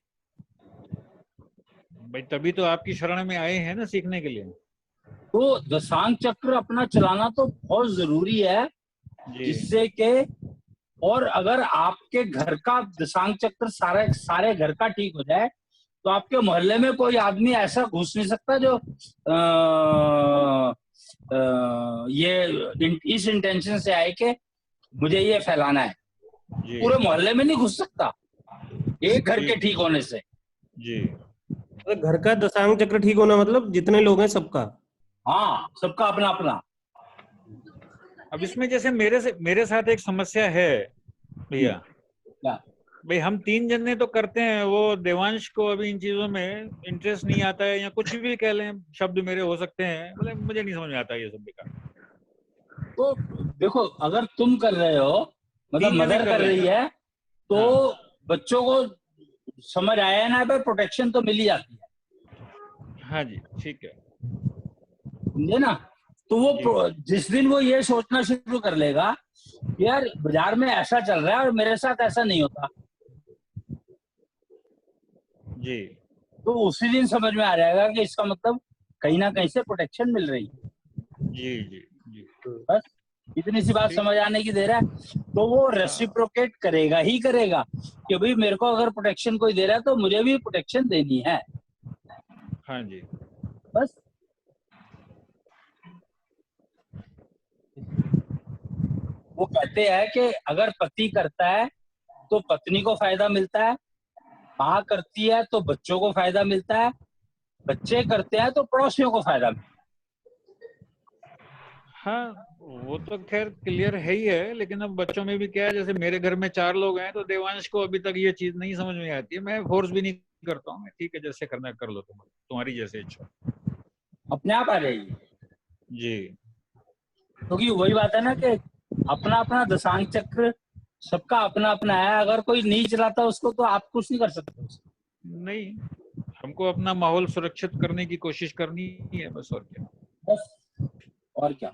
भाई तभी तो आपकी शरण में आए हैं ना, सीखने के लिए। तो दशांग चक्र अपना चलाना तो बहुत जरूरी है, जिससे कि, और अगर आपके घर का दशांग चक्र सारे घर का ठीक हो जाए तो आपके मोहल्ले में कोई आदमी ऐसा घुस नहीं सकता जो ये इस इंटेंशन से आए कि मुझे ये फैलाना है। पूरे मोहल्ले में नहीं घुस सकता एक घर के ठीक होने से। जी, तो घर का दशांग चक्र ठीक होना मतलब जितने लोग हैं सबका? हाँ, सबका अपना अपना। अब इसमें जैसे मेरे साथ एक समस्या है भैया। भाई हम 3 जने तो करते हैं, वो देवांश को अभी इन चीजों में इंटरेस्ट नहीं आता है, या कुछ भी कह लें, शब्द मेरे हो सकते हैं, मतलब मुझे नहीं समझ में आता ये सब बेकार। तो देखो, अगर तुम कर रहे हो, मतलब मदर कर रही है, तो बच्चों को समझ आया ना, पर प्रोटेक्शन तो मिल ही जाती है। हाँ जी, ठीक है, समझे ना? तो वो जिस दिन वो ये सोचना शुरू कर लेगा यार बाजार में ऐसा चल रहा है और मेरे साथ ऐसा नहीं होता जी, तो उसी दिन समझ में आ जाएगा कि इसका मतलब कहीं ना कहीं से प्रोटेक्शन मिल रही है। जी जी जी। बस इतनी सी बात समझ आने की देर है, तो वो रेसिप्रोकेट करेगा ही करेगा कि भाई मेरे को अगर प्रोटेक्शन कोई दे रहा है तो मुझे भी प्रोटेक्शन देनी है। हाँ जी, बस वो कहते हैं कि अगर पति करता है तो पत्नी को फायदा मिलता है, माँ करती है तो बच्चों को फायदा मिलता है, बच्चे करते हैं तो पड़ोसियों को फायदा मिलता है। हाँ वो तो खैर क्लियर है ही है, लेकिन अब बच्चों में भी क्या है, जैसे मेरे घर में 4 लोग हैं, तो देवांश को अभी तक ये चीज नहीं समझ में आती है। मैं फोर्स भी नहीं करता हूँ, ठीक है जैसे करना कर लो, तुम्हारी जैसे इच्छा, अपने आप आ जाएगी जी। क्योंकि वही बात है ना कि अपना अपना दशांग चक्र सबका अपना अपना है, अगर कोई नहीं चलाता उसको तो आप कुछ नहीं कर सकते। नहीं, हमको अपना माहौल सुरक्षित करने की कोशिश करनी है बस, और क्या। बस और क्या।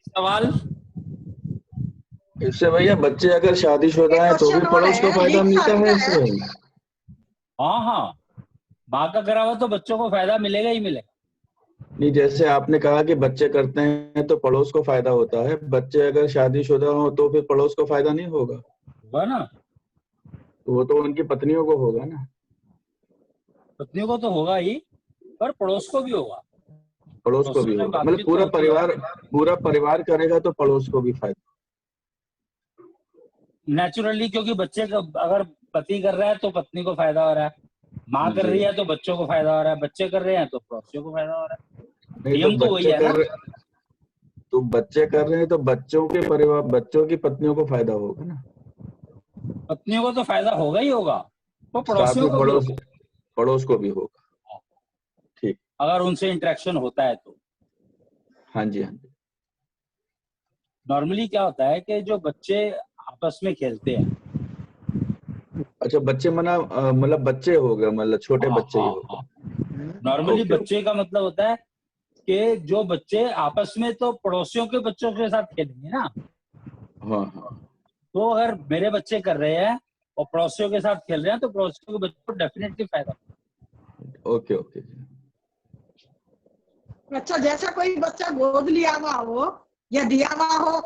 सवाल? इससे भैया बच्चे अगर शादीशुदा हैं तो भी पड़ोस को फायदा मिलता है इससे? हाँ हाँ, माँ का करा हुआ तो बच्चों को फायदा मिलेगा ही मिलेगा। नहीं, जैसे आपने कहा कि बच्चे करते हैं तो पड़ोस को फायदा होता है, बच्चे अगर शादीशुदा हो तो फिर पड़ोस को फायदा नहीं होगा? होगा ना, तो वो तो उनकी पत्नियों को होगा ना। पत्नियों को तो होगा ही, पर पड़ोस को भी होगा। पड़ोस को भी होगा, मतलब पूरा परिवार करेगा तो पड़ोस को भी फायदा। नेचुरली, क्योंकि बच्चे का अगर पति कर रहा है तो पत्नी को फायदा हो रहा है, माँ कर जी। रही है तो बच्चों को फायदा हो रहा है, बच्चे कर रहे हैं तो पड़ोसियों को फायदा हो रहा है। नहीं नियम तो वही है ना। तो बच्चे कर रहे हैं तो बच्चों के परिवार, बच्चों की पत्नियों को फायदा होगा ना, पत्नियों को तो फायदा होगा ही होगा, तो साथ पड़ोसियों में को भी होगा, पड़ोस को भी होगा। ठीक, अगर उनसे इंटरेक्शन होता है तो। हाँ जी, हाँ जी। नॉर्मली क्या होता है कि जो बच्चे आपस में खेलते हैं, अच्छा, बच्चे मतलब बच्चे हो गए, मतलब छोटे बच्चे ही हो गए। नॉर्मली ओके, बच्चे का मतलब होता है कि जो बच्चे आपस में तो पड़ोसियों के बच्चों के साथ खेलेंगे ना। हाँ हाँ, तो अगर मेरे बच्चे कर रहे हैं और पड़ोसियों के साथ खेल रहे हैं तो पड़ोसियों के बच्चों को डेफिनेटली फायदा। Okay okay. अच्छा, जैसा कोई बच्चा गोद लिया हुआ हो या दिया हुआ हो,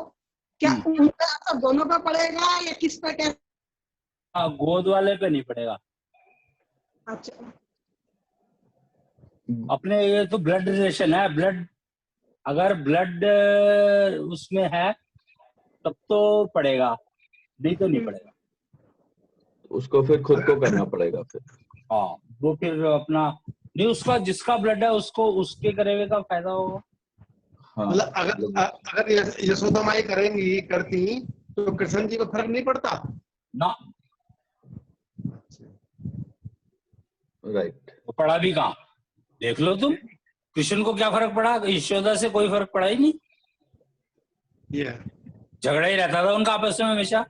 क्या उनका असर दोनों पे पड़ेगा या किस पे? कैसे? गोद वाले पे नहीं पड़ेगा। अच्छा, अपने ये तो ब्लड रिलेशन है, ब्लड अगर ब्लड उसमें है तब तो पड़ेगा, नहीं तो नहीं पड़ेगा। उसको फिर खुद को करना पड़ेगा फिर। हाँ, वो फिर अपना नहीं, उसका जिसका ब्लड है उसको उसके करे हुए का फायदा होगा। हाँ, मतलब अगर यशोदा माई करती तो कृष्ण जी को फर्क नहीं पड़ता ना। राइट। वो पड़ा भी कहाँ, देख लो तुम, कृष्ण को क्या फर्क पड़ा, यशोदा से कोई फर्क पड़ा ही नहीं। झगड़ा ही रहता था उनका आपस में हमेशा।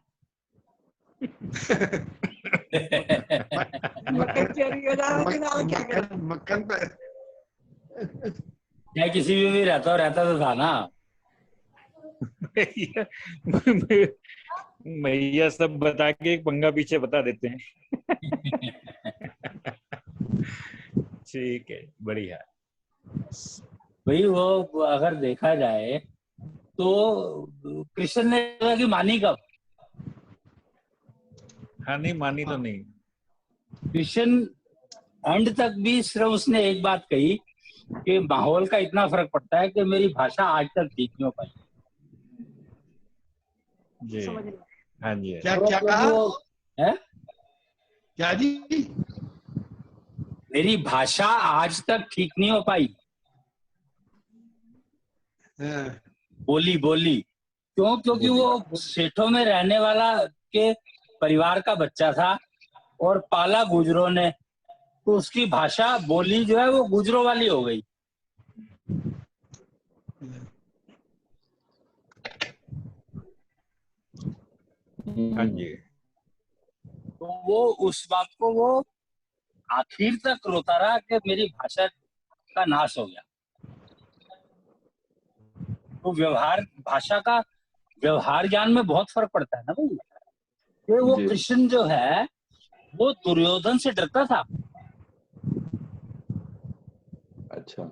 मक्खन पे या किसी भी रहता तो था ना। मैया सब बता के एक पंगा पीछे बता देते हैं। ठीक है, बढ़िया। भाई वो अगर देखा जाए तो कृष्ण ने कहा कि मानी कब? हाँ, नहीं मानी तो नहीं। कृष्ण एंड तक भी सिर्फ उसने एक बात कही कि माहौल का इतना फर्क पड़ता है कि मेरी भाषा आज तक ठीक नहीं हो पाई। जी, हाँ जी। क्या कहा है? क्या जी? मेरी भाषा आज तक ठीक नहीं हो पाई। बोली क्यों? क्योंकि वो सेठों में रहने वाला के परिवार का बच्चा था और पाला गुजरों ने, तो उसकी भाषा बोली जो है वो गुजरों वाली हो गई। हाँ जी। तो वो उस बात को वो आखिर तक रोता रहा कि मेरी भाषा का नाश हो गया। तो भाषा का व्यवहार ज्ञान में बहुत फर्क पड़ता है ना भाई। कि वो कृष्ण जो है वो दुर्योधन से डरता था। अच्छा,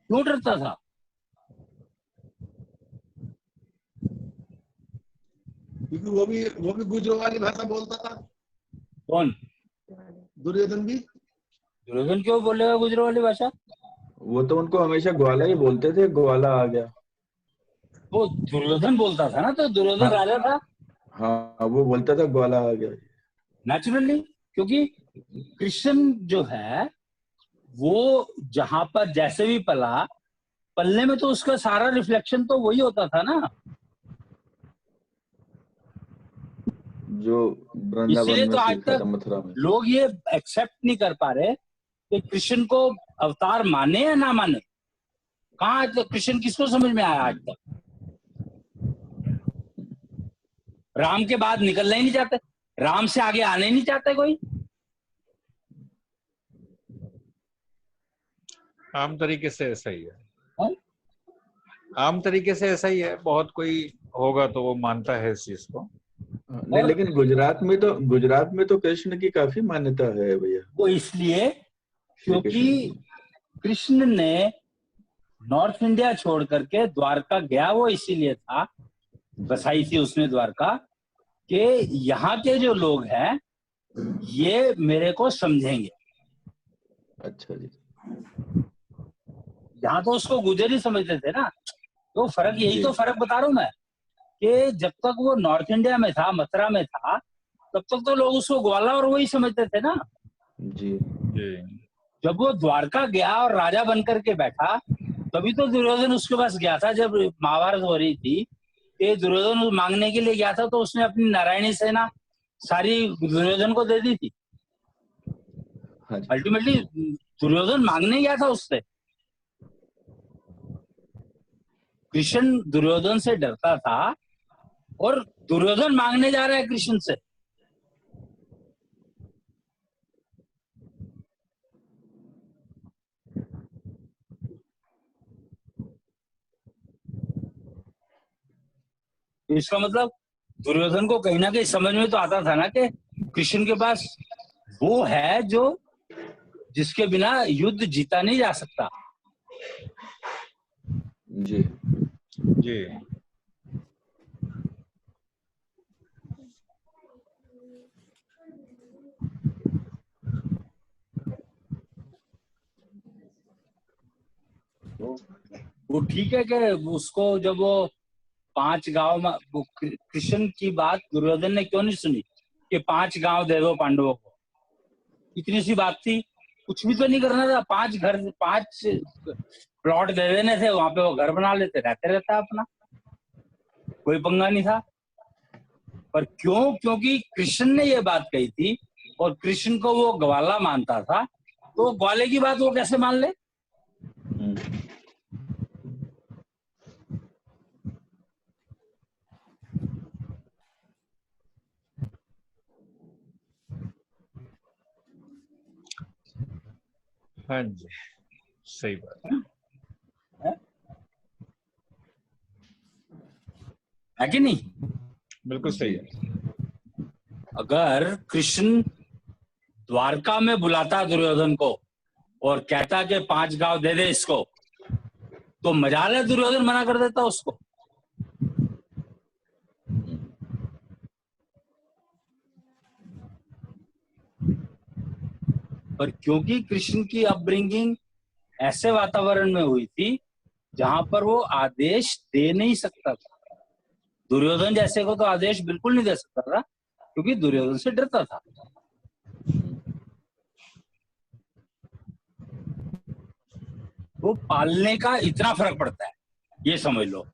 क्यों डरता था? क्योंकि वो भी गुजरों वाली भाषा बोलता था। कौन? दुर्योधन भी। दुर्योधन क्यों बोलेगा गुजरों वाली भाषा? वो तो उनको हमेशा ग्वाला ही बोलते थे, ग्वाला आ गया। वो दुर्योधन बोलता था ना, तो दुर्योधन राजा था। हाँ, वो बोलता था ग्वाला आ गया। नेचुरली, क्योंकि कृष्ण जो है वो जहां पर जैसे भी पलने में तो उसका सारा रिफ्लेक्शन तो वही होता था ना। जो वृंदावन इसीलिए तो में आज सीखा था, तक मथुरा में। लोग ये एक्सेप्ट नहीं कर पा रहे कि कृष्ण को अवतार माने या ना माने। कहाँ आज तक कृष्ण किसको समझ में आया? आज तक राम के बाद निकलना ही नहीं चाहते, राम से आगे आने ही नहीं चाहते कोई। आम तरीके से ऐसा ही है। आम तरीके से ऐसा ही है। बहुत कोई होगा तो वो मानता है इस चीज को। नहीं, लेकिन गुजरात में तो कृष्ण की काफी मान्यता है भैया। वो इसलिए क्योंकि कृष्ण ने नॉर्थ इंडिया छोड़ करके द्वारका गया, वो इसीलिए था, बसाई थी उसने द्वारका, कि यहाँ के जो लोग हैं ये मेरे को समझेंगे। अच्छा जी। यहाँ तो उसको गुजर ही समझते थे ना, तो फर्क यही तो फर्क बता रहा हूं मैं। कि जब तक वो नॉर्थ इंडिया में था, मथुरा में था, तब तक तो लोग उसको ग्वाला और वही समझते थे ना। जी जब वो द्वारका गया और राजा बनकर के बैठा, तभी तो दुर्योधन उसके पास गया था। जब महाभारत हो रही थी, ये दुर्योधन मांगने के लिए गया था, तो उसने अपनी नारायणी सेना सारी दुर्योधन को दे दी थी। हाँ जी अल्टीमेटली दुर्योधन मांगने गया था उससे। कृष्ण दुर्योधन से डरता था और दुर्योधन मांगने जा रहा है कृष्ण से। इसका मतलब दुर्योधन को कहीं ना कहीं समझ में तो आता था ना कि कृष्ण के पास वो है जो जिसके बिना युद्ध जीता नहीं जा सकता। जी जी वो ठीक है कि उसको जब वो 5 गांव में, वो कृष्ण की बात दुर्योधन ने क्यों नहीं सुनी कि 5 गांव दे दो पांडवों को? इतनी सी बात थी, कुछ भी तो नहीं करना था। 5 प्लॉट दे देने थे, वहां पे वो घर बना लेते, रहते रहता अपना, कोई पंगा नहीं था। पर क्यों? क्योंकि कृष्ण ने ये बात कही थी और कृष्ण को वो ग्वाला मानता था, तो ग्वाले की बात वो कैसे मान ले? हाँ जी, सही बात है कि नहीं? बिल्कुल सही है। अगर कृष्ण द्वारका में बुलाता दुर्योधन को और कहता कि 5 गांव दे दे इसको, तो मजाल है दुर्योधन मना कर देता उसको। पर क्योंकि कृष्ण की अपब्रिंगिंग ऐसे वातावरण में हुई थी जहां पर वो आदेश दे नहीं सकता था, दुर्योधन जैसे को तो आदेश बिल्कुल नहीं दे सकता था, क्योंकि दुर्योधन से डरता था। वो पालने का इतना फर्क पड़ता है, ये समझ लो।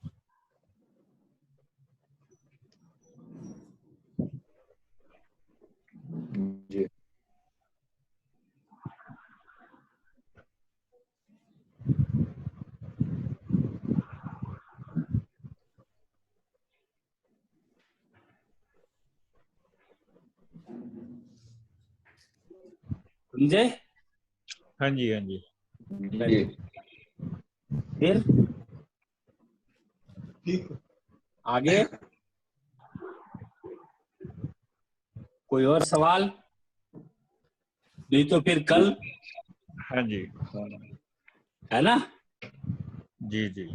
जी समझे? हाँ जी, हाँ जी। जी फिर आगे कोई और सवाल? नहीं तो फिर कल, हाँ जी, है ना? जी जी।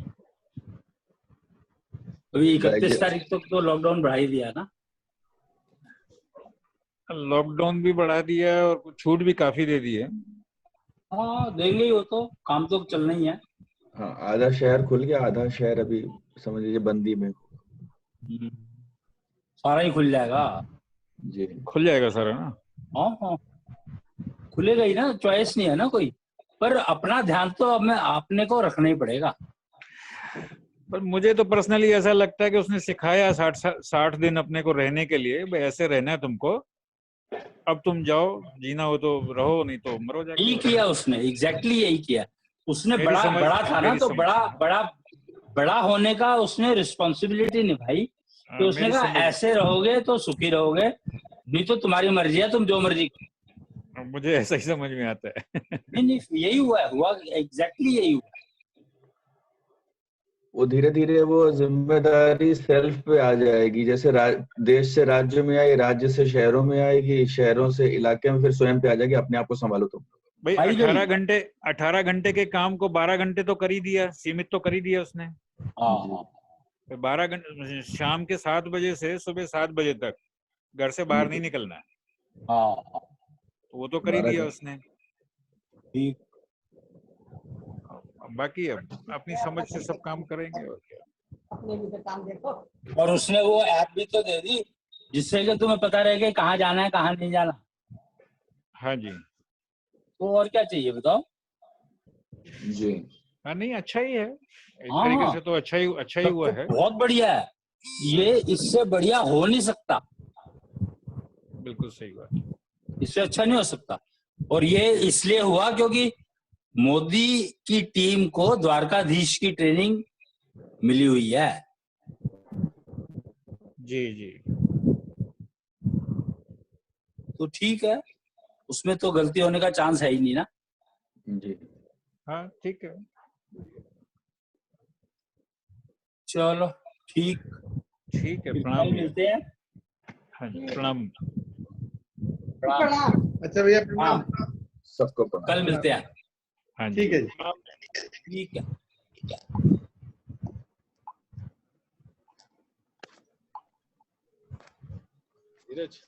अभी 31 तारीख तक तो लॉकडाउन बढ़ा ही दिया ना? लॉकडाउन भी बढ़ा दिया है और छूट भी काफी दे दी है। हाँ, देंगे ही, वो तो काम तो चलना ही है। हाँ, आधा शहर खुल गया, आधा शहर अभी समझ लीजिए बंदी में। सारा ही खुल जाएगा। जी खुल जाएगा सारा ना? हाँ हाँ, खुलेगा ही ना, चॉइस नहीं है ना कोई। पर अपना ध्यान तो अब में आपने को रखना ही पड़ेगा। पर मुझे तो पर्सनली ऐसा लगता है कि उसने सिखाया 60 दिन अपने को रहने के लिए, भाई ऐसे रहना है तुमको, अब तुम जाओ, जीना हो तो रहो, नहीं तो मरो जाके। यही किया उसने, एग्जैक्टली यही किया उसने। बड़ा था ना, तो बड़ा होने का उसने रिस्पॉन्सिबिलिटी निभाई। तो उसने कहा ऐसे रहोगे तो सुखी रहोगे, नहीं तो तुम्हारी मर्जी है, तुम जो मर्जी। मुझे ऐसा ही समझ में आता है। नहीं, यही हुआ एग्जैक्टली यही हुआ। वो धीरे धीरे वो जिम्मेदारी सेल्फ पे आ जाएगी, जैसे देश से राज्य में आई, राज्य से शहरों में आएगी, शहरों से इलाके में, फिर स्वयं पे आ जाएगी, अपने आप को संभालो तुम। भाई 18 घंटे के काम को 12 घंटे तो कर ही दिया, सीमित तो कर ही दिया उसने। 12 घंटे, शाम के 7 बजे से सुबह 7 बजे तक घर से बाहर नहीं निकलना है। वो तो कर ही दिया उसने। बाकी अब अपनी समझ से सब काम करेंगे और क्या। अपने भी तो काम देखो। और उसने वो ऐप भी तो दे दी जिससे कि तुम्हें पता रहे कि कहाँ जाना है कहाँ नहीं जाना। हाँ जी। तो और क्या चाहिए बताओ। जी हाँ नहीं, अच्छा ही है, एक हाँ, तरीके से तो अच्छा ही तब हुआ तो है। बहुत बढ़िया है, ये इससे बढ़िया हो नहीं सकता, बिल्कुल सही बात। इससे अच्छा नहीं हो सकता। और ये इसलिए हुआ क्योंकि मोदी की टीम को द्वारकाधीश की ट्रेनिंग मिली हुई है। जी जी। तो ठीक है, उसमें तो गलती होने का चांस है ही नहीं ना। जी हाँ ठीक है। चलो ठीक, ठीक है, फिर प्रणाम कल भैया। मिलते हैं। हाँ जी, प्रणाम। प्रणाम। प्रणाम। अच्छा भैया हाँ, प्रणाम। सबको प्रणाम। कल मिलते हैं। हाँ जी। ठीक है जी। ठीक है। धीरज।